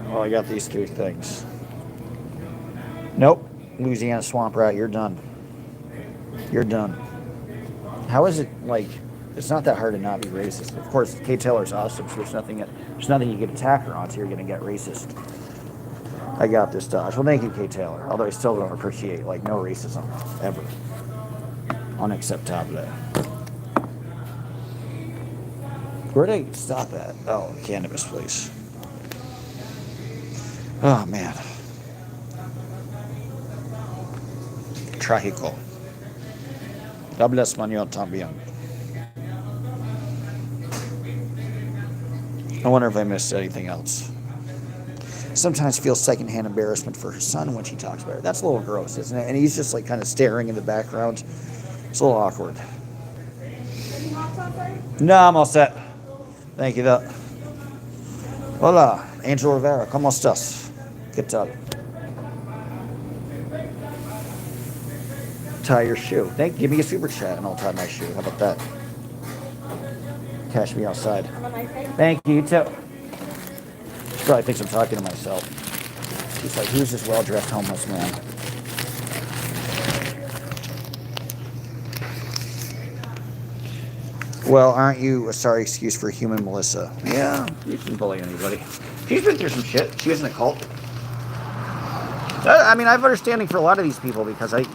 Well, I got these 3 things. Nope. Louisiana swamp rat, you're done. You're done. How is it like It's not that hard to not be racist. Of course, Kate Taylor's awesome, so there's nothing you can attack her on, so you're going to get racist. I got this, Dodge. Well, thank you, Kate Taylor. Although I still don't appreciate, like, no racism, ever. Unacceptable. Where did I stop at? Oh, cannabis place. Oh, man. Trágico. Habla español también. I wonder if I missed anything else. Sometimes feels secondhand embarrassment for her son when she talks about it. That's a little gross, isn't it? And he's just like kind of staring in the background. It's a little awkward. No, I'm all set. Thank you, though. Hola, Angel Rivera. ¿Cómo estás? ¿Qué tal? Tie your shoe. Give me a super chat and I'll tie my shoe. How about that? Cash me outside. Have a nice day. Thank you, too. She probably thinks I'm talking to myself. She's like, who's this well-dressed homeless man? Well, aren't you a sorry excuse for human Melissa? Yeah, you can bully anybody. She's been through some shit. She was in a cult. I mean, I have understanding for a lot of these people because they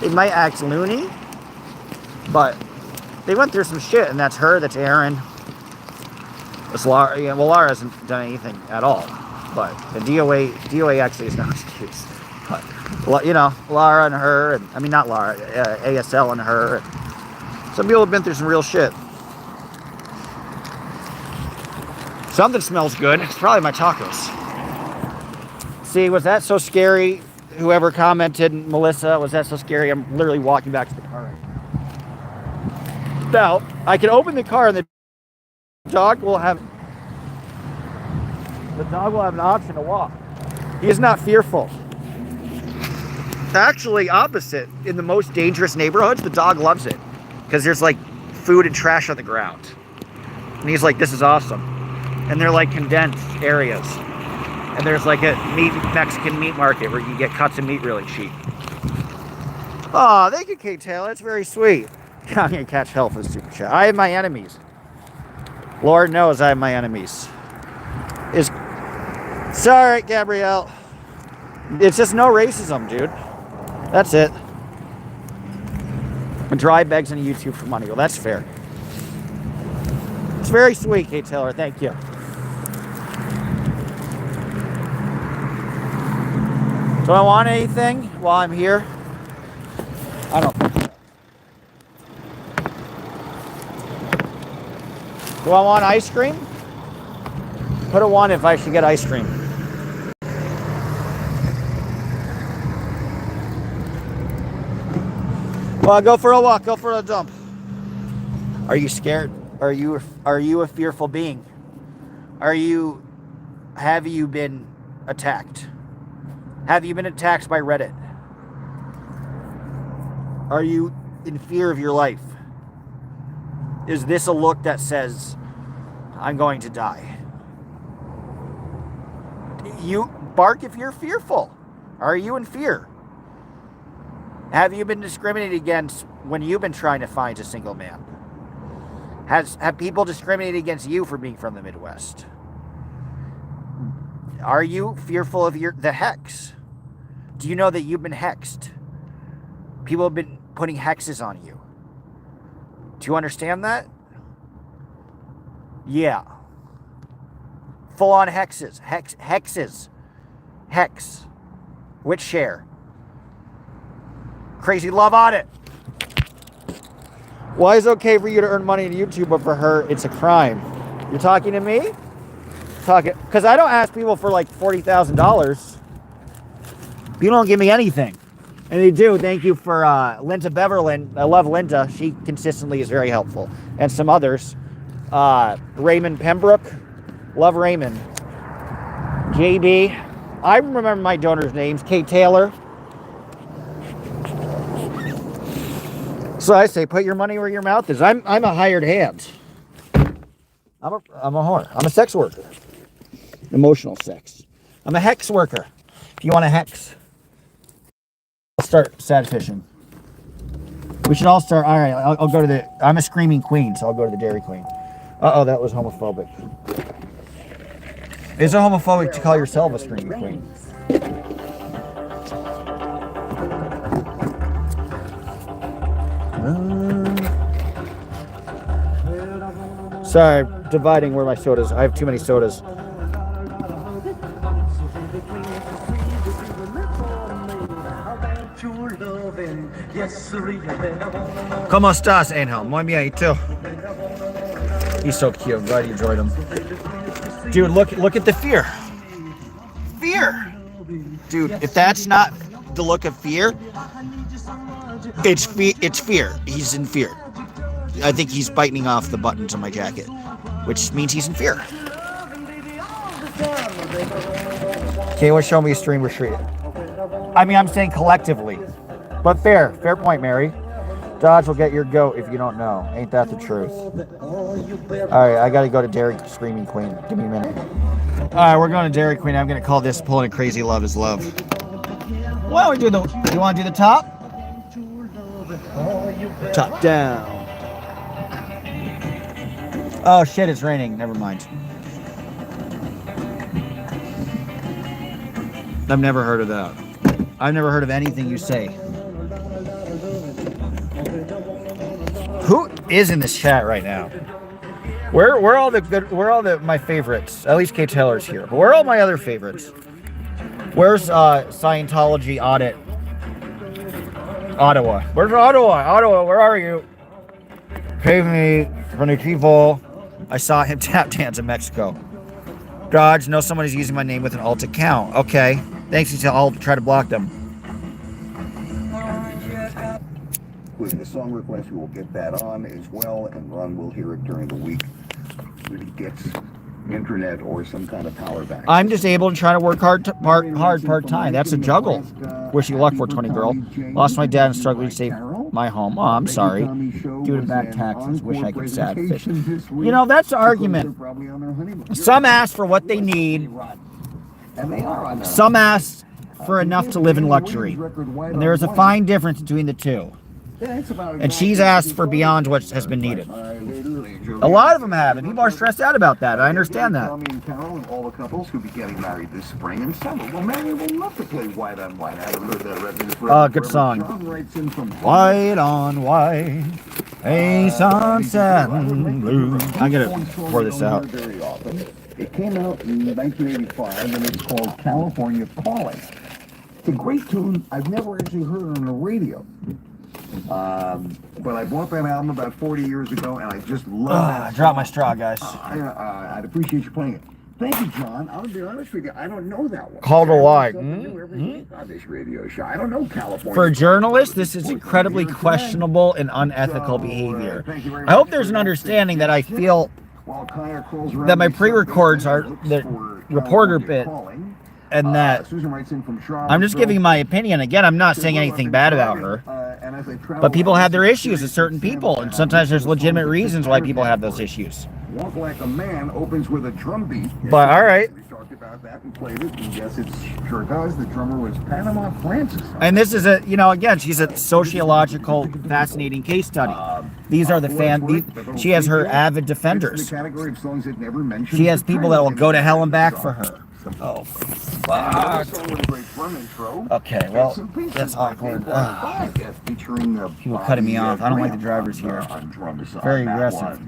might act loony, but they went through some shit, and that's her, that's Aaron. It's Laura. Yeah, well, Laura hasn't done anything at all, but the DOA actually is no excuse. But Laura and her, and I mean not Laura, ASL and her. Some people have been through some real shit. Something smells good. It's probably my tacos. See, was that so scary? Whoever commented, Melissa, was that so scary? I'm literally walking back to the car. Now, I can open the car and the dog will have an option to walk. He is not fearful. Actually, opposite. In the most dangerous neighborhoods, the dog loves it because there's like food and trash on the ground. And he's like, this is awesome. And they're like condensed areas. And there's like a Mexican meat market where you get cuts of meat really cheap. Oh, thank you, Kate Taylor. That's very sweet. I'm going to catch hell for the super chat. I have my enemies. Lord knows I have my enemies. Sorry, Gabrielle. It's just no racism, dude. That's it. Dry begs on YouTube for money. Well, that's fair. It's very sweet, Kate Taylor. Thank you. Do I want anything while I'm here? I don't think so. Do I want ice cream? Put a 1 if I should get ice cream. Well, go for a walk. Go for a dump. Are you scared? Are you a fearful being? Have you been attacked? Have you been attacked by Reddit? Are you in fear of your life? Is this a look that says, I'm going to die? You bark if you're fearful. Are you in fear? Have you been discriminated against when you've been trying to find a single man? Have people discriminated against you for being from the Midwest? Are you fearful of the hex? Do you know that you've been hexed? People have been putting hexes on you. Do you understand that? Yeah. Full-on hexes. Hexes. Hex. Which share? Crazy love on it. Why is it okay for you to earn money on YouTube, but for her, it's a crime? You're talking to me? Because I don't ask people for like $40,000. You don't give me anything. And they do. Thank you for Linda Beverland. I love Linda. She consistently is very helpful. And some others. Raymond Pembroke. Love Raymond. JB. I remember my donors' names. Kate Taylor. So I say, put your money where your mouth is. I'm a hired hand. I'm a whore. I'm a sex worker. Emotional sex. I'm a hex worker. If you want a hex, I'll start sad fishing. We should all start. All right, I'll go to the. I'm a screaming queen, so I'll go to the Dairy Queen. Uh-oh, that was homophobic. Is it homophobic to call yourself a screaming queen? Sorry, I'm dividing where my sodas. I have too many sodas. ¿Cómo estás, Angel? Muy bien, ¿y tú? He's so cute. I'm glad you enjoyed him. Dude, look at the fear. Fear. Dude, if that's not the look of fear, it's fear. He's in fear. I think he's biting off the buttons on my jacket, which means he's in fear. Can anyone show me a stream retreat? I mean, I'm saying collectively. But fair point, Mary. Dodge will get your goat if you don't know. Ain't that the truth? Alright, I gotta go to Dairy Screaming Queen. Give me a minute. Alright, we're going to Dairy Queen. I'm gonna call this Pulling a Crazy Love is Love. Why don't we do the... You wanna do the top? Top down. Oh shit, it's raining. Never mind. I've never heard of that. I've never heard of anything you say. Who is in this chat right now? Where are all the my favorites? At least Kate Taylor's here. But where are all my other favorites? Where's Scientology Audit? Ottawa. Where's Ottawa? Ottawa, where are you? Pay me for Nativo. I saw him tap dance in Mexico. Dodge, know someone is using my name with an alt account. Okay. Thanks, I'll try to block them. With the song request, we will get that on as well, and Ron will hear it during the week when he gets internet or some kind of power back. I'm disabled and trying to work hard part-time. That's a juggle. Wish you luck, 420 girl. Lost my dad and struggling to save my home. Oh, I'm sorry. Due to back taxes. Wish I could sad fish. You know, that's the argument. Some ask for what they need. Some ask for enough to live in luxury. And there is a fine difference between the two. And she's asked for beyond what has been needed. A lot of them have, and people are stressed out about that. I understand that. Carol and all the couples who be getting married this spring and summer. Well, Mary will love to play White on White. I haven't heard that record forever. Good song. White on white, a sunset blue. I'm gonna pour this out. Very often. It came out in 1985, and it's called California Calling. It's a great tune. I've never actually heard it on the radio. But I bought that album about 40 years ago, and I just love that. I dropped my straw, guys. I'd appreciate you playing it. Thank you, John. I'll be honest with you, I don't know that one. Called a lie. On this radio show. I don't know California. For a journalist, this is incredibly questionable and unethical behavior. I hope there's an understanding that I feel that my pre-records are the reporter bit, and that I'm just giving my opinion. Again, I'm not saying anything bad about her. But people have their issues with certain people, and sometimes there's legitimate reasons why people have those issues. Walk Like a Man opens with a drum beat. But all right. We talked about that and played it, and yes, it sure does. The drummer was Panama Francis. And this is a, again, she's a sociological, fascinating case study. These are the she has her avid defenders. She has people that will go to hell and back for her. Oh, fuck. Okay, well, that's awkward. People cutting me off. I don't like the drivers here. Very aggressive.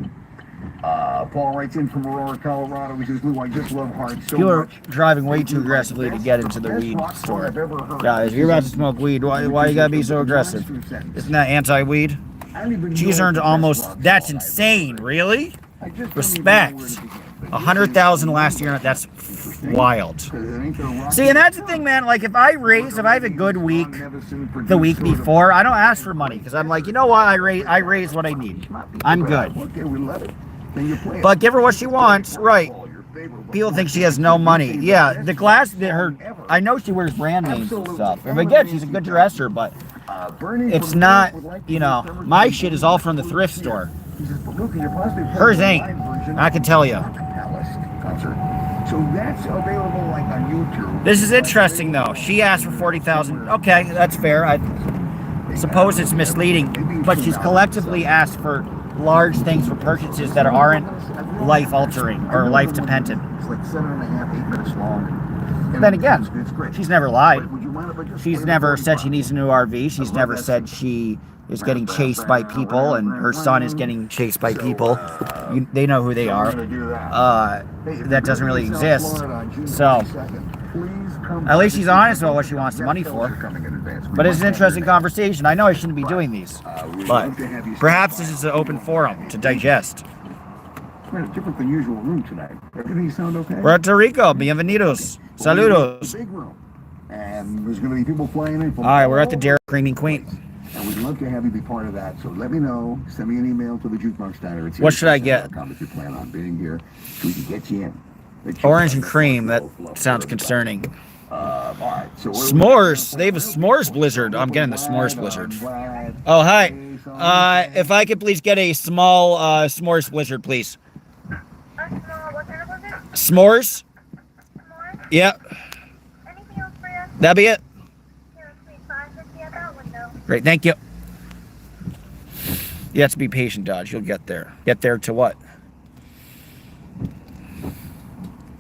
Paul writes in from Aurora, Colorado. He says, Lou, I just love hard so People are much. driving way too aggressively to get into the weed store. Guys, if you're about to smoke weed, why you gotta be so aggressive? Isn't that anti-weed? She's earned almost, that's insane, really? Respect. 100,000 last year, that's wild. See, and that's the thing, man, like if I have a good week the week before, I don't ask for money, because I'm like, you know what, I raise what I need. I'm good. But give her what she wants, right. People think she has no money. Yeah, the glass, I know she wears brand names and stuff. And again, she's a good dresser, but it's not, my shit is all from the thrift store. Hers ain't, I can tell you. So that's available like on YouTube. This is interesting though. She asked for 40,000. Okay, that's fair. suppose it's misleading, but she's collectively asked for large things for purchases that aren't life-altering or life-dependent. It's like 7.5, 8 minutes long. Then again, it's great. she's never lied. Would you mind if I just She's play never the said she 45? needs a new RV. She's never said she is getting chased by people and her son is getting chased by people. They know who they So are. I'm gonna do that. Hey, if That you doesn't go to really South exist. Florida on June So, 22nd, please come at least by. she's honest about what she wants the money Guest for. are coming in advance. We But it's might an have interesting you conversation. I know I shouldn't be doing these, we'd but love to have you perhaps stop this by. is an open forum to digest. We're in a different than usual room tonight. Everything sound okay? Puerto Rico, bienvenidos, saludos. Big room. And there's going to be people flying in from All right, we're at the all Dairy Creaming Queen. And we'd love to have you be part of that. So let me know. Send me an email to the Jukebox Diner. It's What should I get? if you plan on being here, so we can get you in. Orange and cream, that sounds concerning. All right. So S'mores, they have a s'mores blizzard. I'm getting the s'mores blizzard. Oh, hi. If I could please get a small s'mores blizzard, please. What kind of blizzard? S'mores? More? Yep, Anything else for you? that'd be it. Here, it's $5.50 at that window. Great, thank you. You have to be patient, Dodge. You'll get there. Get there to what?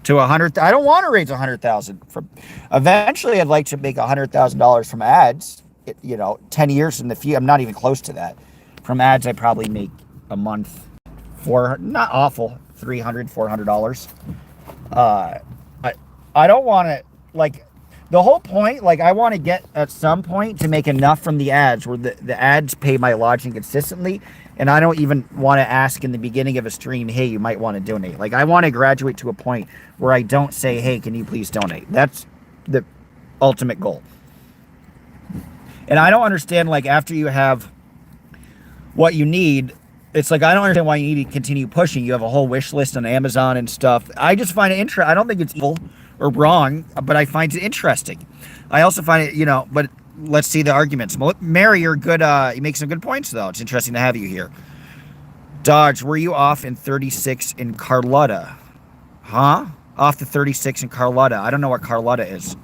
To 100. I don't want to raise 100,000. From eventually, I'd like to make $100,000 from ads. 10 years in the future. I'm not even close to that. From ads, I probably make a month not awful, $300, $400. I don't want to the whole point. I want to get at some point to make enough from the ads where the ads pay my lodging consistently. And I don't even want to ask in the beginning of a stream, hey, you might want to donate. I want to graduate to a point where I don't say, hey, can you please donate? That's the ultimate goal. And I don't understand, after you have what you need, it's I don't understand why you need to continue pushing. You have a whole wish list on Amazon and stuff. I just find it interesting. I don't think it's evil or wrong, but I find it interesting. I also find it, but let's see the arguments. Mary, you're good. You make some good points, though. It's interesting to have you here. Dodge, were you off in 36 in Carlotta? Huh? Off the 36 in Carlotta. I don't know what Carlotta is.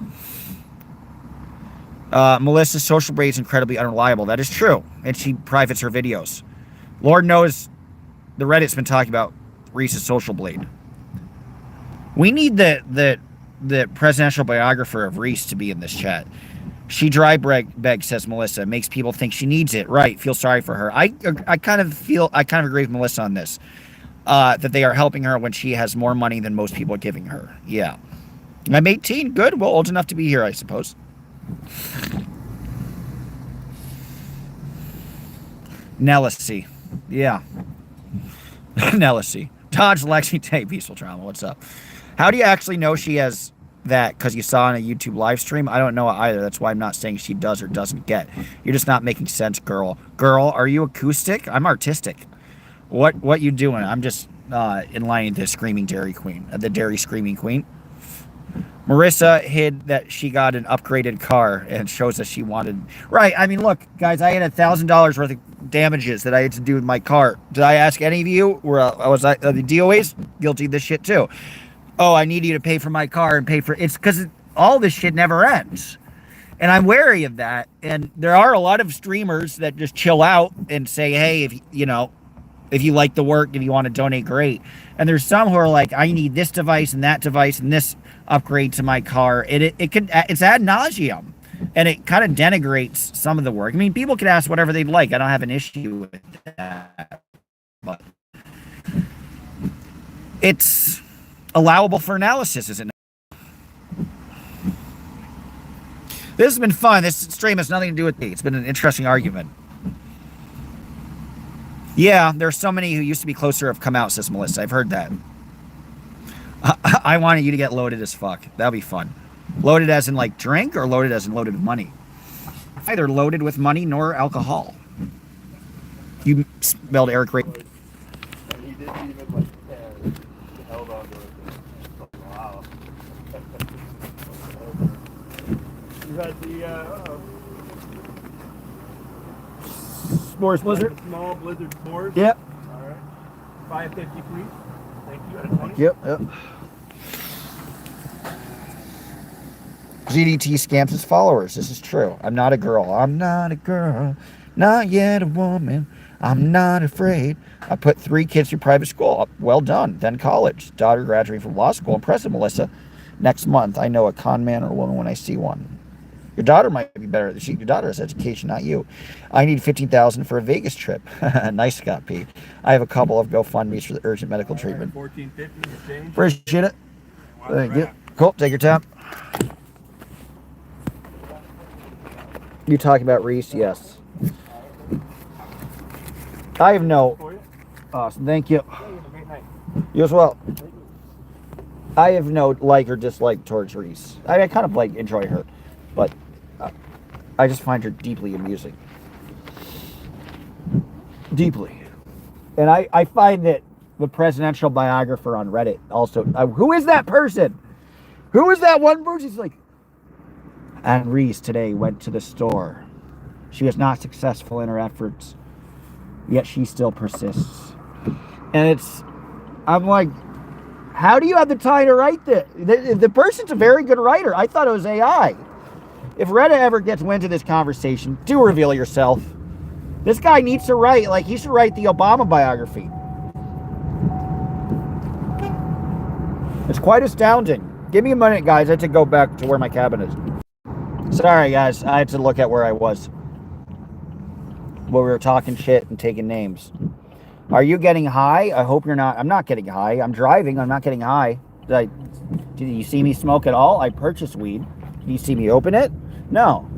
Melissa's social blade is incredibly unreliable. That is true. And she privates her videos. Lord knows the Reddit's been talking about Reese's social blade. We need the presidential biographer of Reese to be in this chat. She dry beg, says Melissa. Makes people think she needs it. Right. Feel sorry for her. I kind of agree with Melissa on this. That they are helping her when she has more money than most people are giving her. Yeah. I'm 18. Good. Well, old enough to be here, I suppose. Nellisy. Yeah. Nellisy. Dodge Lexington. Hey, Peaceful Trauma. What's up? How do you actually know she has that? Because you saw on a YouTube live stream? I don't know either. That's why I'm not saying she does or doesn't get. You're just not making sense, girl. Girl, are you acoustic? I'm artistic. What you doing? I'm just in line with the Screaming Dairy Queen. The Dairy Screaming Queen. Marissa hid that she got an upgraded car and shows us she wanted. Right. I mean, look, guys, I had $1,000 worth of damages that I had to do with my car. Did I ask any of you? Was I the DOAs guilty of this shit too? Oh, I need you to pay for my car and pay for it's because all this shit never ends. And I'm wary of that. And there are a lot of streamers that just chill out and say, hey, if you like the work, if you want to donate, great. And there's some who are like, I need this device and that device and this upgrade to my car. It's ad nauseum, and it kind of denigrates some of the work. I mean, people can ask whatever they'd like. I don't have an issue with that, but it's allowable for analysis, isn't it? This has been fun. This stream has nothing to do with me. It's been an interesting argument. Yeah, there's so many who used to be closer have come out, says Melissa. I've heard that. I wanted you to get loaded as fuck. That'll be fun. Loaded as in drink or loaded as in loaded with money? Either loaded with money nor alcohol. You spelled Eric right. He didn't even held on to it. Wow. You had the S'mores Blizzard? the small blizzard s'mores. Yep. All right. $5.50, please. Thank you. Yep. GDT scams his followers. This is true. I'm not a girl. I'm not a girl. Not yet a woman. I'm not afraid. I put 3 kids through private school. Well done. Then college. Daughter graduating from law school. Impressive, Melissa. Next month, I know a con man or woman when I see one. Your daughter might be better. Your daughter has education, not you. I need $15,000 for a Vegas trip. Nice, Scott P. I have a couple of GoFundMe's for the urgent medical treatment. $14.50 change. Appreciate it. Thank you. Cool. Take your time. You talking about Reese? Yes. I have no. Awesome. Thank you. You as well. I have no like or dislike towards Reese. I kind of like enjoy her, but I just find her deeply amusing. Deeply. And I find that the presidential biographer on Reddit also. Who is that person? Who is that one person? She's like, and Reese today went to the store. She was not successful in her efforts, yet she still persists. And I'm like, how do you have the time to write this? The person's a very good writer. I thought it was AI. If Reddit ever gets wind of this conversation, do reveal yourself. This guy needs to write, like he should write the Obama biography. It's quite astounding. Give me a minute, guys. I had to go back to where my cabin is. Sorry, guys. I had to look at where I was. Where we were talking shit and taking names. Are you getting high? I hope you're not. I'm not getting high. I'm driving. I'm not getting high. Did you see me smoke at all? I purchased weed. Did you see me open it? No.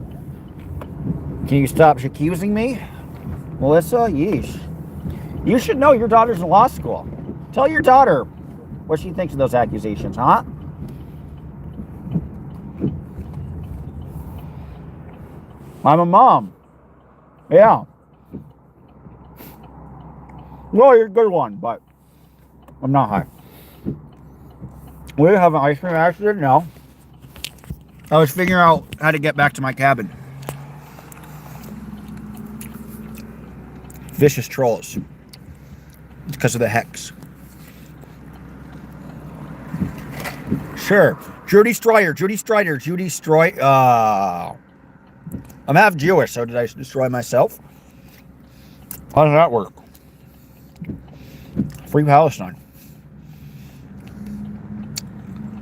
Can you stop accusing me? Melissa? Yeesh. You should know your daughter's in law school. Tell your daughter what she thinks of those accusations, huh? I'm a mom. Yeah. Well, you're a good one, but I'm not high. We have an ice cream accident? No. I was figuring out how to get back to my cabin. Vicious trolls. It's because of the hex. Sure. Judy Stroyer. I'm half Jewish, so did I destroy myself? How does that work? Free Palestine.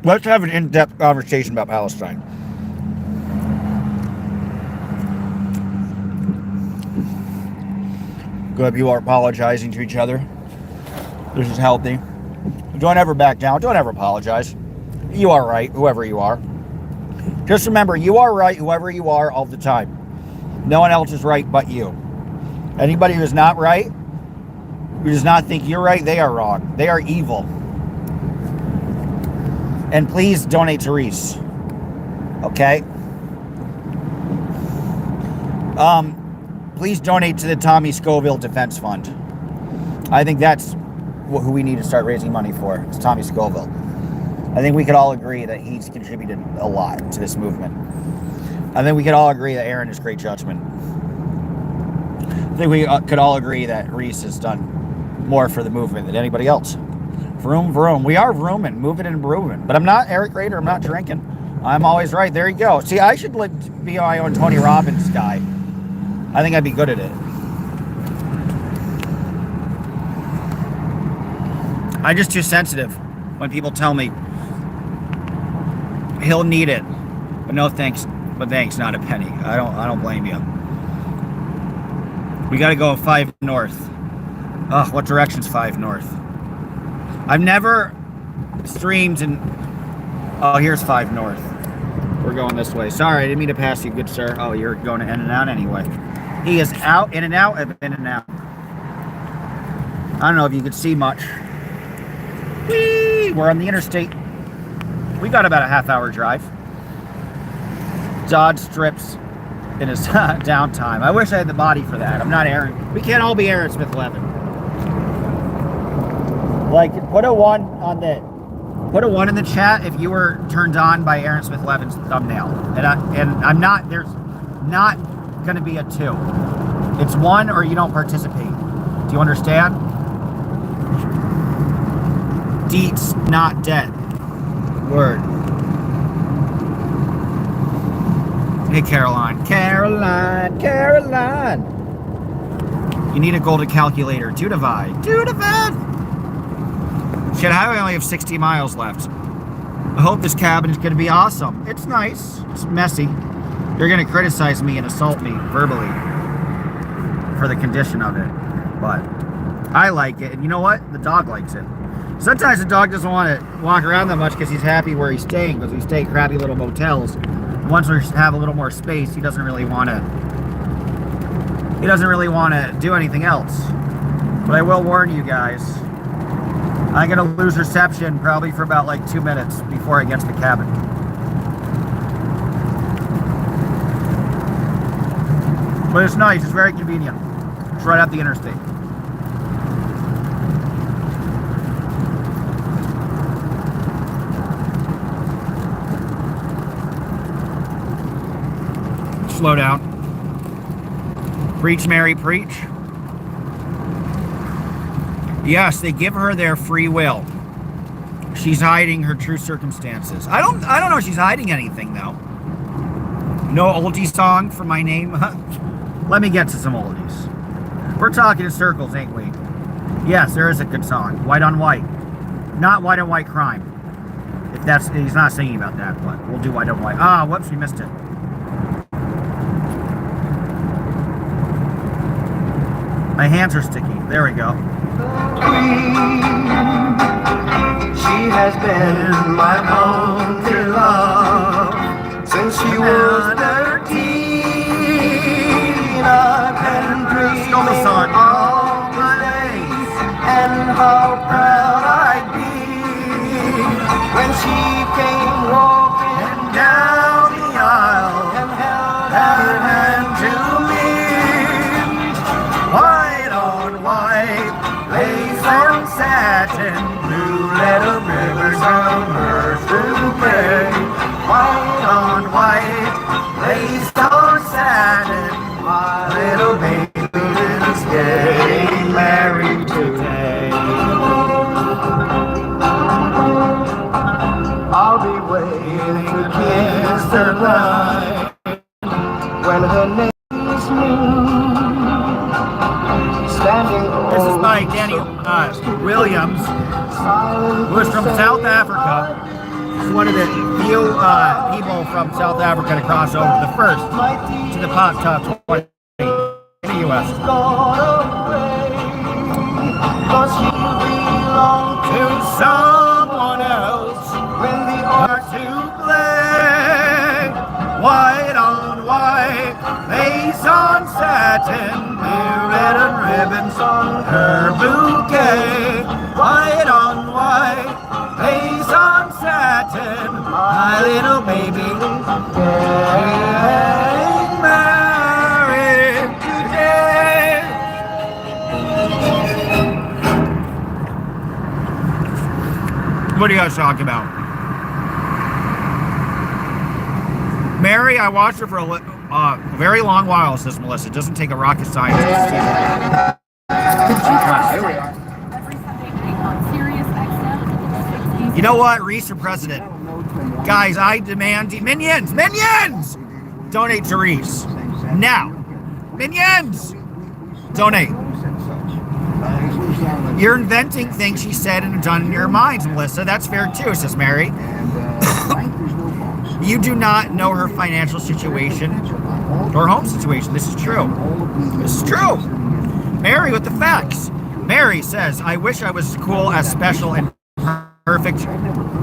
Let's have an in-depth conversation about Palestine. Good, you are apologizing to each other. This is healthy. Don't ever back down. Don't ever apologize. You are right, whoever you are. Just remember, you are right, whoever you are, all the time. No one else is right but you. Anybody who's not right, who does not think you're right, they are wrong. They are evil. And please donate to Reese. Okay? Please donate to the Tommy Scoville Defense Fund. I think that's who we need to start raising money for. It's Tommy Scoville. I think we could all agree that he's contributed a lot to this movement. I think we could all agree that Aaron is great judgment. I think we could all agree that Reese has done more for the movement than anybody else. Vroom, vroom. We are vrooming, moving and grooving. But I'm not Eric Rader. I'm not drinking. I'm always right. There you go. See, I should be my own Tony Robbins guy. I think I'd be good at it. I'm just too sensitive when people tell me he'll need it, but no thanks. But thanks, not a penny. I don't blame you. We got to go 5 north. Ugh, what direction's 5 north? I've never streamed in. Oh, here's 5 north. We're going this way. Sorry, I didn't mean to pass you, good sir. Oh, you're going in and out anyway. He is out, in and out, in and out. I don't know if you could see much. Whee! We're on the interstate. We got about a half-hour drive. Dodge strips in his downtime. I wish I had the body for that. I'm not Aaron. We can't all be Aaron Smith Levin. Like, put a 1 on the. Put a 1 in the chat if you were turned on by Aaron Smith Levin's thumbnail. And I'm not. There's not going to be a 2. It's 1 or you don't participate. Do you understand? Deets not dead. Word. Hey, Caroline. Caroline. Caroline. You need a golden calculator. 2 divide. 2 divide. Shit, I only have 60 miles left. I hope this cabin is going to be awesome. It's nice. It's messy. You're going to criticize me and assault me verbally for the condition of it. But I like it. And you know what? The dog likes it. Sometimes the dog doesn't want to walk around that much because he's happy where he's staying, because we stay at crappy little motels. And once we have a little more space, he doesn't really want to do anything else. But I will warn you guys, I'm going to lose reception probably for about like 2 minutes before it gets to the cabin. But it's nice. It's very convenient. It's right up the interstate. Slow down. Preach, Mary, preach. Yes, they give her their free will. She's hiding her true circumstances. I don't know if she's hiding anything though. No oldie song for my name. Let me get to some oldies. We're talking in circles, ain't we? Yes, there is a good song. White on White. Not White on White Crime. If that's, he's not singing about that, but we'll do White on White. Ah, whoops, we missed it. My hands are sticky. There we go. She has been my only love since she was 13. I've been dreaming all my days, and how proud I'd be when she came walking down the aisle and held out her hand to me. White on white, lace on satin, blue letter rivers on her bouquet. White on white, lace on satin, my little baby is getting married today. I'll be waiting to kiss her night when her name's new. This is by Danny Williams, who is from South Africa. He's one of the few people from South Africa to cross over, the first to the top 20 in the U.S. To someone else when the art to play. White on white, lace on satin, blue and ribbons on her bouquet. White on white, lace on satin, my little baby getting married today. What are you guys talking about? Mary, I watched her for a very long while, says Melissa. It doesn't take a rocket scientist to see that. You know what? Reese for president. Guys, I demand minions! Minions! Donate to Reese. Now. Minions! Donate. You're inventing things she said and done in your minds, Melissa. That's fair too, says Mary. You do not know her financial situation or home situation. This is true. This is true. Mary with the facts. Mary says, I wish I was cool, as special and perfect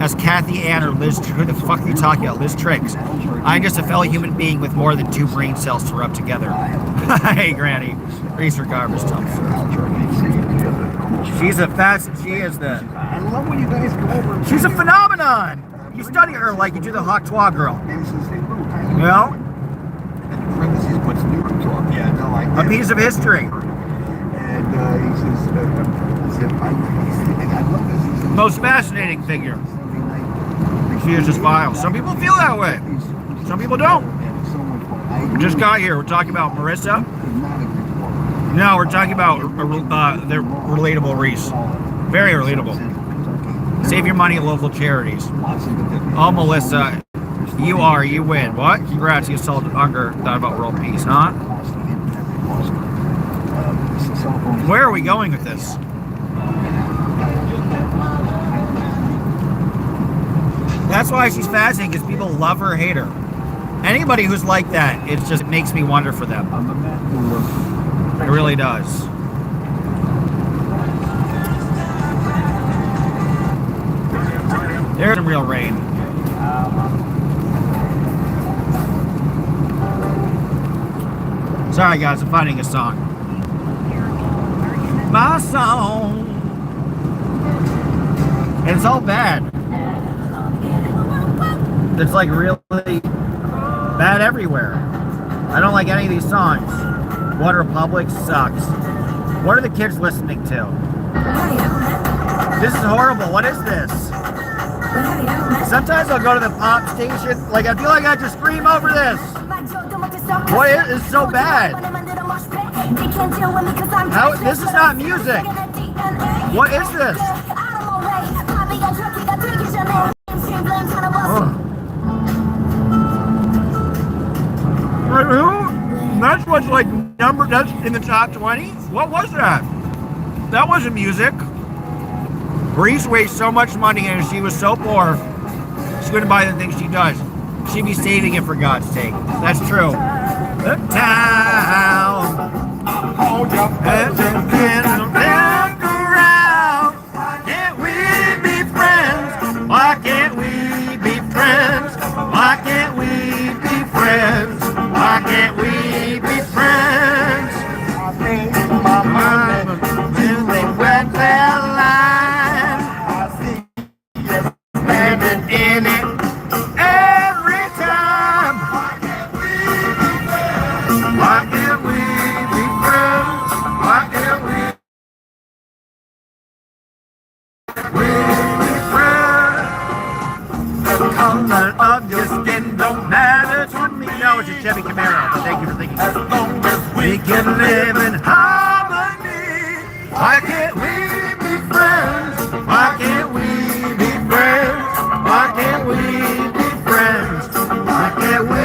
as Kathy Ann or Liz. Who the fuck are you talking about? Liz Triggs. I'm just a fellow human being with more than 2 brain cells to rub together. Hey, Granny. Reese for garbage dumpster. She's a fast. She is the. I love when you guys go over. She's a phenomenon. You study her like you do the Hawk Twa girl. You know? Parentheses puts new talk. Yeah, no, I A piece of history. And he says, I love this. Most fascinating figure. She is just vile. Some people feel that way. Some people don't. We just got here. We're talking about Marissa. No, we're talking about the relatable Reese. Very relatable. Save your money at local charities. All Melissa You are, you win. What? Congrats, you assaulted hunger. Thought about world peace, huh? Where are we going with this? That's why she's fascinating, because people love her or hate her. Anybody who's like that, it just makes me wonder for them. It really does. There's some real rain. Sorry guys, I'm finding a song. My song. And it's all bad. It's like really bad everywhere. I don't like any of these songs. One Republic sucks. What are the kids listening to? This is horrible. What is this? Sometimes I'll go to the pop station. Like, I feel like I have to scream over this. What is so bad? How, this is not music. What is this? Who? That's what's like number. That's in the top 20. What was that? That wasn't music. Reese wastes so much money, and if she was so poor, she wouldn't buy the things she does. She'd be saving it for God's sake. That's true. The town. Hold your head and look around. Why can't we be friends? Why can't we be friends? Why can't we be friends? Why can't we be friends? I think my mind really went their line. I see you standing in it every time. Why can't we be friends? Why can't we be friends? The color of your skin don't matter to me. No, it's a Chevy Camaro, but thank you for thinking. As long as we can live in harmony, why can't we be friends? Why can't we be friends? Why can't we be friends? Why can't we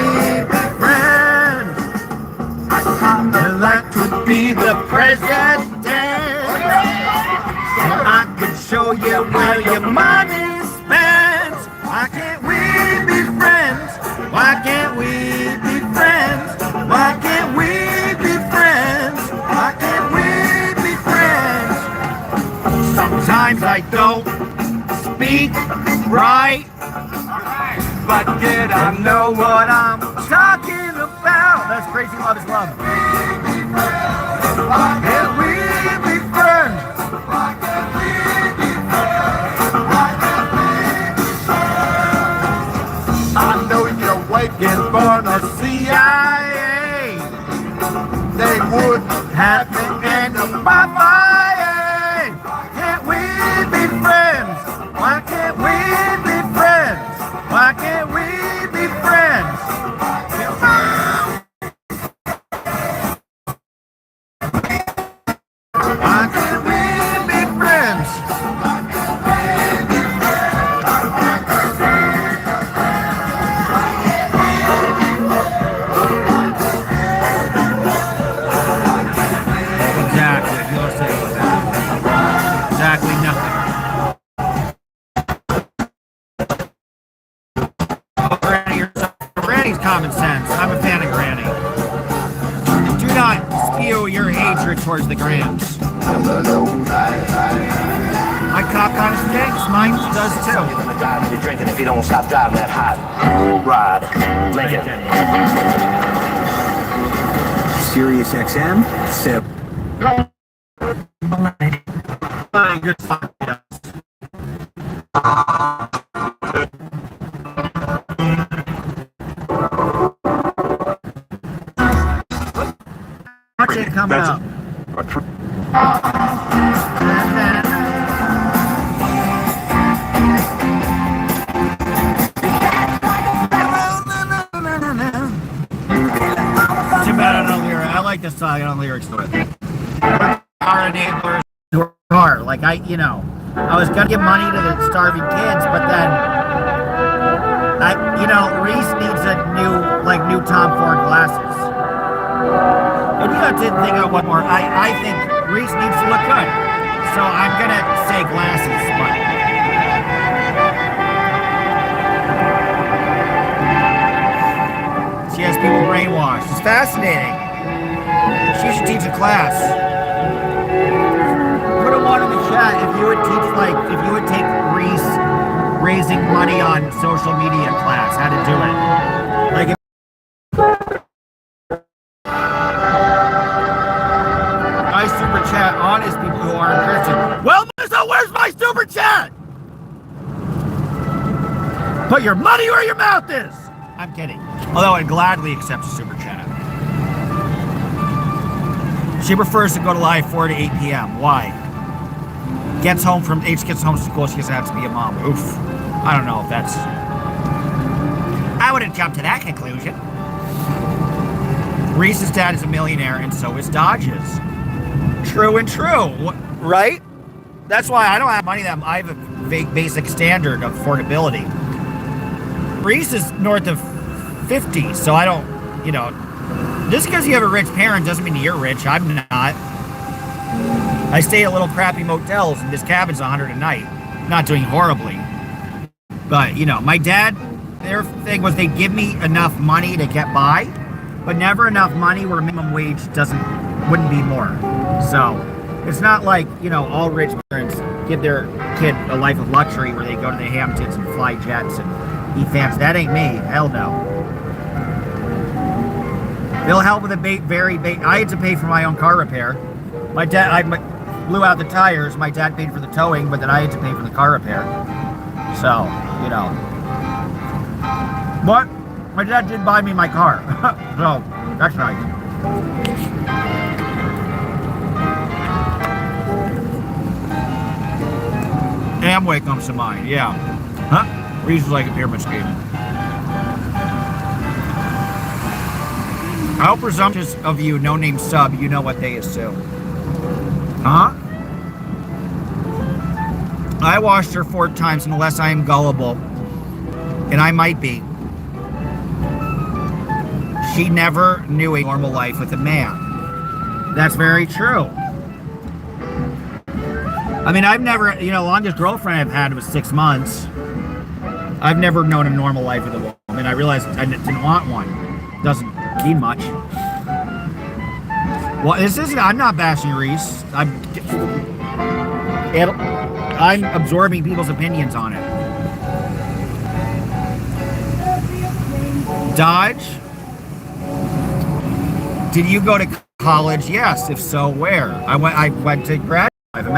be friends? I'd like to be the president, and I could show you where your money spends. Why can't we be friends? Why can't we be friends? Why can't we be friends? Why can't we be friends? Sometimes I don't speak right, but did I know what I'm talking about? That's Crazy Love is Love. Why can't we be friends? Why can't we be friends? Why can't we be friends? I know you're waiting for the CIA. They wouldn't have me in my fire. Can't we be friends? Why can't we be friends? Why can't we be friends? Why can't we be friends? Exactly. If you want to say that. Exactly nothing. Granny's common sense. I'm a fan of Granny. Do not spew your hatred towards the Grams. My cop got his stinks. Mine does too. You're drinking if you don't stop driving that hot rod. Lincoln. Sirius XM, sip. Good fuck. Watch it coming up. Too bad I don't lyrics. I like this song. I don't lyrics to it. Our enablers were hard. Like I was gonna give money to the starving kids, but then I Reese needs a new Tom Ford glasses. And you got to think of one more. I think Reese needs to look good. So I'm going to say glasses. But she has people brainwashed. It's fascinating. She should teach a class. Put a one in the chat if you would take Reese raising money on social media class, how to do it. I super chat honest people who aren't Christian. Well, so where's my super chat? Put your money where your mouth is. I'm kidding. Although I'd gladly accept a super chat. She prefers to go to live 4 to 8 p.m. Why? Gets home from school, she has to be a mom. Oof. I don't know if that's... I wouldn't jump to that conclusion. Reese's dad is a millionaire, and so is Dodge's. True and true, right? That's why I don't have money that I have a basic standard of affordability. Reese is north of 50, so I don't, just because you have a rich parent doesn't mean you're rich. I'm not. I stay at little crappy motels, and this cabin's $100 a night. Not doing horribly. But, my dad, their thing was they'd give me enough money to get by, but never enough money where minimum wage wouldn't be more. So, it's not like, all rich parents give their kid a life of luxury where they go to the Hamptons and fly jets and eat fancy. That ain't me. Hell no. They'll help with I had to pay for my own car repair. My dad, I blew out the tires. My dad paid for the towing, but then I had to pay for the car repair. So, But my dad did buy me my car. So, that's nice. Amway comes to mind, yeah. Huh? Reese is like a pyramid scheme. How presumptuous of you, no-name sub, you know what they assume. Huh? I watched her 4 times, unless I am gullible, and I might be. She never knew a normal life with a man. That's very true. I mean, I've never, longest girlfriend I've had was 6 months. I've never known a normal life with a woman. I realized I didn't want one. Doesn't mean much. Well, I'm not bashing Reese. I'm absorbing people's opinions on it. Dodge? Did you go to college? Yes. If so, where? I went to grad. I have a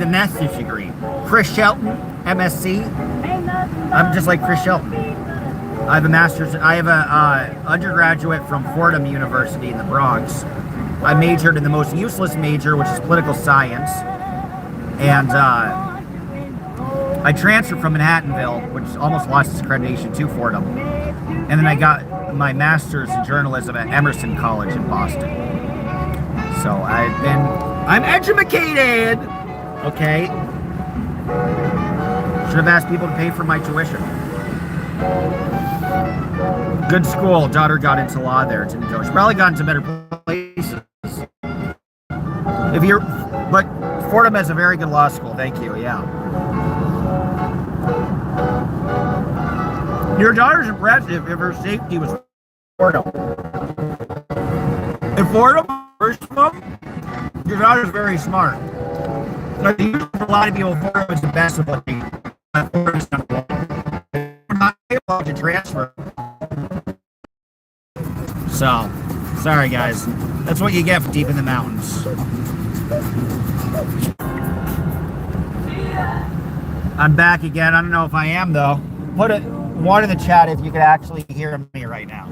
master's degree. Chris Shelton, MSc. I'm just like Chris Shelton. I have a master's. I have a undergraduate from Fordham University in the Bronx. I majored in the most useless major, which is political science. And I transferred from Manhattanville, which almost lost its accreditation, to Fordham. And then I got my master's in journalism at Emerson College in Boston. So I'm educated! Okay? Should have asked people to pay for my tuition. Good school. Daughter got into law there. Didn't go. She probably got into better places. But Fordham has a very good law school. Thank you. Yeah. Your daughter's impressive if her safety was Fordham. If Fordham first one, your daughter's very smart. So a lot of people, Fordham is the best of what they do. Fordham's number one. We're not able to transfer. So, sorry guys. That's what you get for deep in the mountains. I'm back again. I don't know if I am though. Put one in the chat if you could actually hear me right now.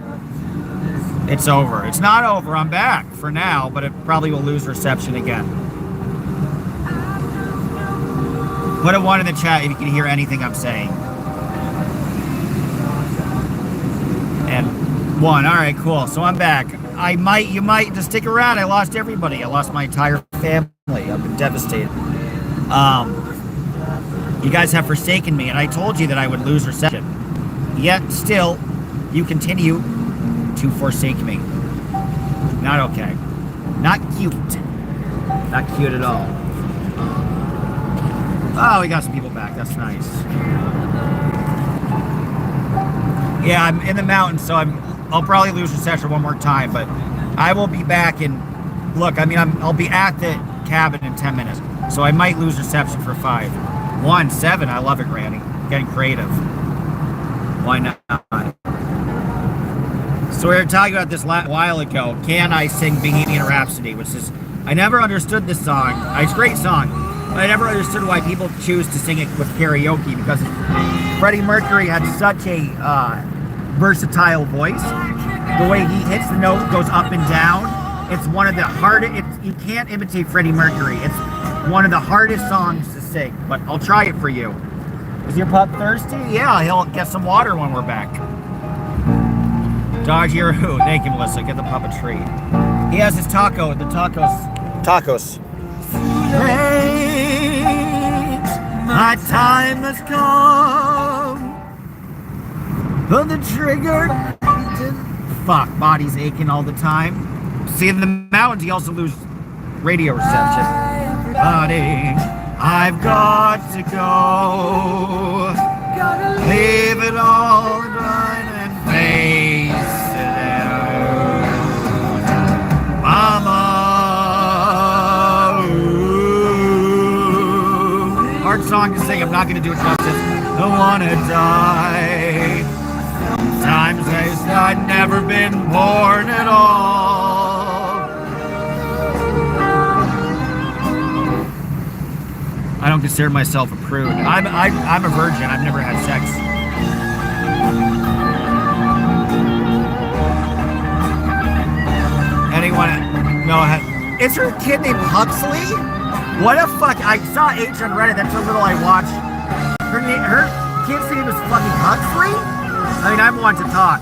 It's over. It's not over. I'm back for now, but it probably will lose reception again. Put a one in the chat if you can hear anything I'm saying. And one. All right, cool. So I'm back. You might just stick around. I lost everybody. I lost my entire family. I've been devastated. You guys have forsaken me, and I told you that I would lose reception. yet still you continue to forsake me. Not okay. Not cute. Not cute at all. Oh, we got some people back. That's nice. Yeah, I'm in the mountains, so I'll probably lose reception one more time, but I will be back in. Look, I mean, I'll be at the cabin in 10 minutes, so I might lose reception for 5. 1, 7. I love it, Granny. Getting creative. Why not? So we were talking about this a while ago. Can I sing Bohemian Rhapsody? Which is, I never understood this song. It's a great song, but I never understood why people choose to sing it with karaoke, because Freddie Mercury had such a versatile voice. The way he hits the note, goes up and down. It's one of the hardest. You can't imitate Freddie Mercury. It's one of the hardest songs to sing. But I'll try it for you. Is your pup thirsty? Yeah, he'll get some water when we're back. Dog here who? Thank you, Melissa. Get the pup a treat. He has his taco. The tacos. Great, my time has come. Pull the trigger. Fuck, body's aching all the time. See, in the mountains, you also lose radio reception. Buddy, I've got to go. Leave it all behind and face it out. Mama. Ooh. Hard song to sing. I'm not going to do it justice. Don't want to die. Times I'd never been born at all. I don't consider myself a prude. I'm a virgin. I've never had sex. Anyone? No. Is her kid named Huxley? What a fuck! I saw H on Reddit. That's how little I watched. Her kid's name is fucking Huxley. I mean, I'm one to talk,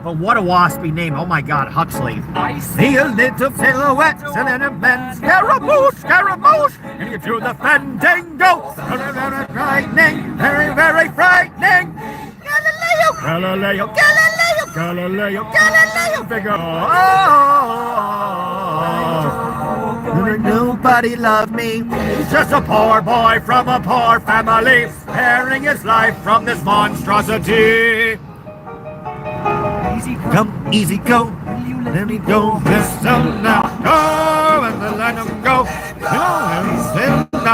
but what a waspy name. Oh my god, Huxley. I see a little silhouette, and then a man, Scaramouche, and you do the fandango. Frightening, very, very frightening. Galileo, figure. Nobody loved me. He's just a poor boy from a poor family, sparing his life from this monstrosity. Easy go, let me go, listen now, go, and then let him go, let him go.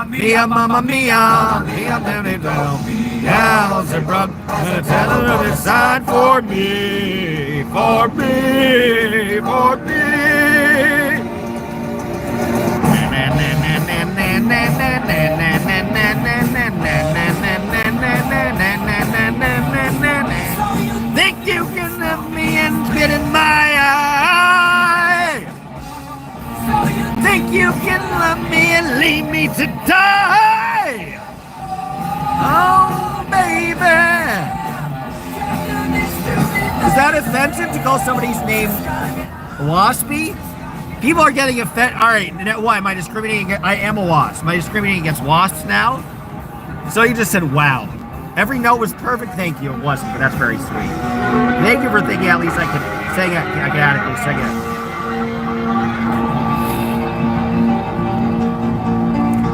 Mia, mamma mia, mia, baby, Beelzebub, gonna tell her to decide for me, for me. Think you can love me and spit in my eye? Think you can love me and leave me to die? Oh, baby. Is that offensive to call somebody's name waspy? People are getting offended. All right, why am I discriminating? I am a wasp. Am I discriminating against wasps now? So you just said, wow. Every note was perfect. Thank you. It wasn't, but that's very sweet. Thank you for thinking at least I could sing it. I could adequately sing it.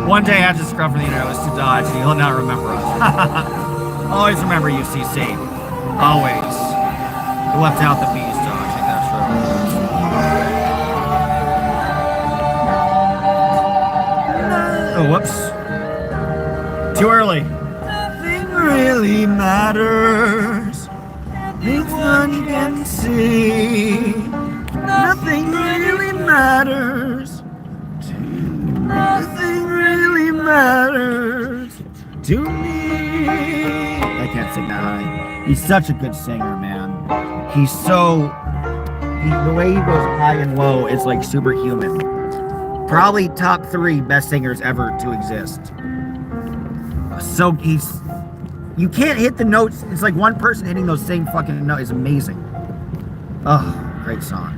One day I have to scrub from the internet. It was too dodgy. He'll not remember us. Always remember UCC. Always. You left out the B's, dog. I think that's true. Oh, whoops. Too early. Nothing really matters. Nothing one can see. Nothing really matters. Nothing really matters to me. I can't sing that high. He's such a good singer, man. He's so... the way he goes high and low is like superhuman. Probably top 3 best singers ever to exist. So he's... you can't hit the notes. It's like one person hitting those same fucking notes is amazing. Oh, great song.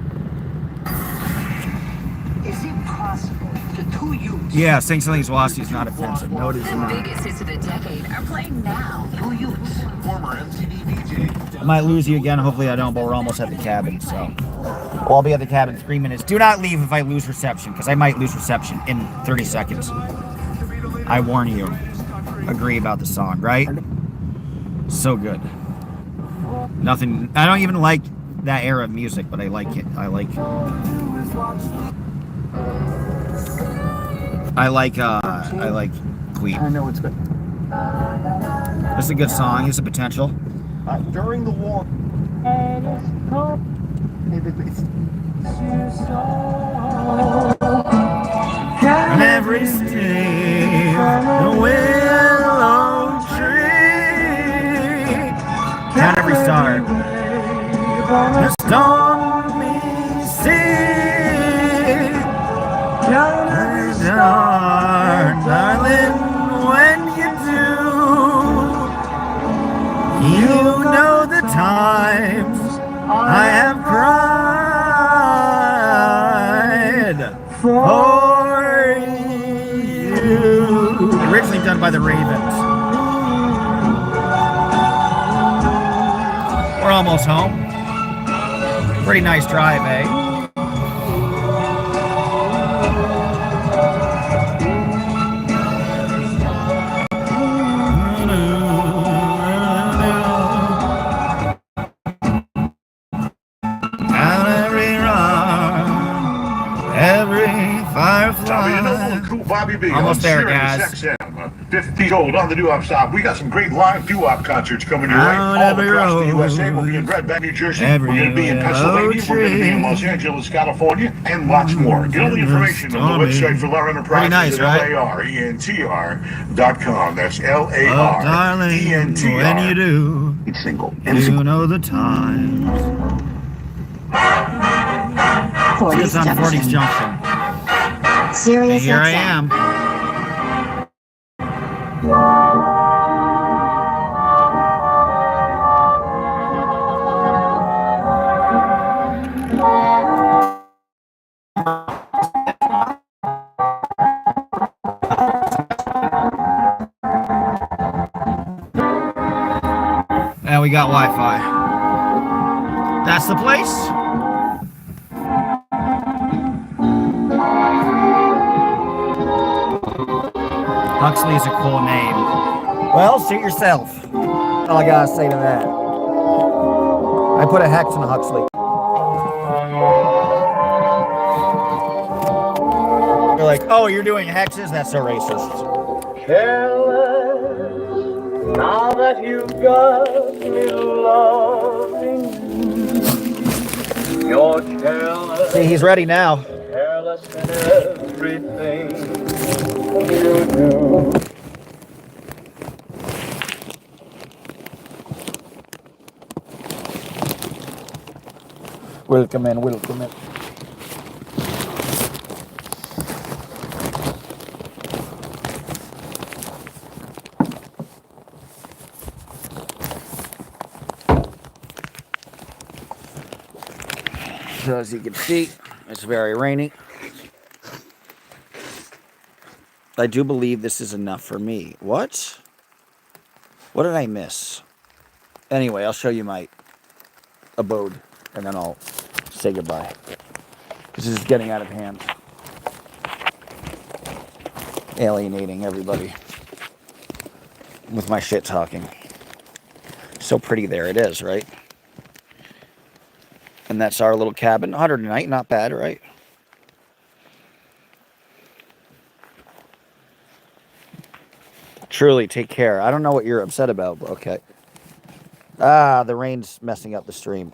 Is it possible the two youths? Yeah, saying something's lost is not offensive. No, it is The not. biggest hits of the decade are playing now. Two youths, former MTV DJ. I might lose you again. Hopefully I don't, but we're almost at the cabin, so. Well, I'll be at the cabin 3 minutes. Do not leave if I lose reception, because I might lose reception in 30 seconds. I warn you. Agree about the song, right? So good. Nothing. I don't even like that era of music, but I like it. I like Queen. I know it's good. This is a good song. It's a potential. During the war. And every stem, the willow tree, count every star, the stormy sea, every star, darling, when you do, you know the times I have cried for you. Originally done by the Ravens. We're almost home. Pretty nice drive, eh? Bobby B. Almost there, Sirius guys. XM, 50 years old on the doo-wop stop. We got some great live doo-wop concerts coming your way Out all every across the road, USA. We'll be in Red Bank, New Jersey. We're every going to be in Pennsylvania. We're going to be in Los Angeles, California, and lots more. Get all the information on the website for Lar Enterprises nice, right? LARENTR.com. That's darling, when you do, It's single. you know the times. It's on 40's Junction. Serious And here I am. And we got Wi-Fi. That's the place. Huxley is a cool name. Well, suit yourself. All I gotta say to that. I put a hex in Huxley. You're like, oh, you're doing hexes? That's so racist. Careless, now that you've got me loving you. You're careless. See, he's ready now. Careless in everything you do. Welcome in, welcome in. So as you can see, it's very rainy. I do believe this is enough for me. What? What did I miss? Anyway, I'll show you my abode, and then I'll say goodbye. This is getting out of hand. Alienating everybody with my shit talking. So pretty there it is, right? And that's our little cabin. 100 a night, not bad, right? Truly, take care. I don't know what you're upset about, but okay. Ah, the rain's messing up the stream.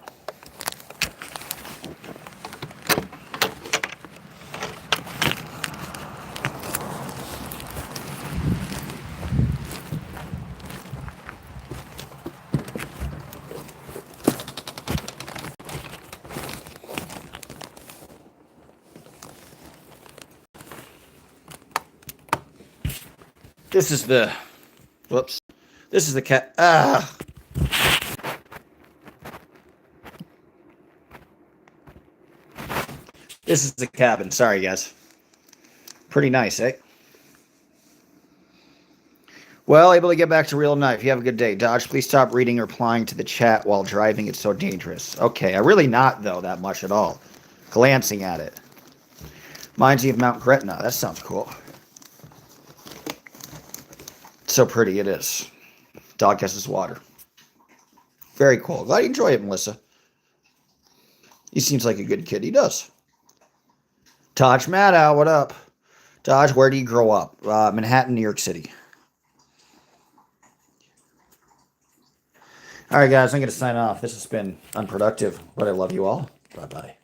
This is the, whoops. This is the cat. Ah. This is the cabin. Sorry, guys. Pretty nice, eh? Well, able to get back to real life. You have a good day. Dodge, please stop reading or replying to the chat while driving. It's so dangerous. Okay, I really not, though, that much at all. Glancing at it. Reminds me of Mount Gretna. That sounds cool. So pretty it is. Dog kisses water. Very cool. Glad you enjoy it, Melissa. He seems like a good kid. He does. Taj Maddow, what up? Dodge, where do you grow up? Manhattan, New York City. All right, guys, I'm going to sign off. This has been unproductive, but I love you all. Bye-bye.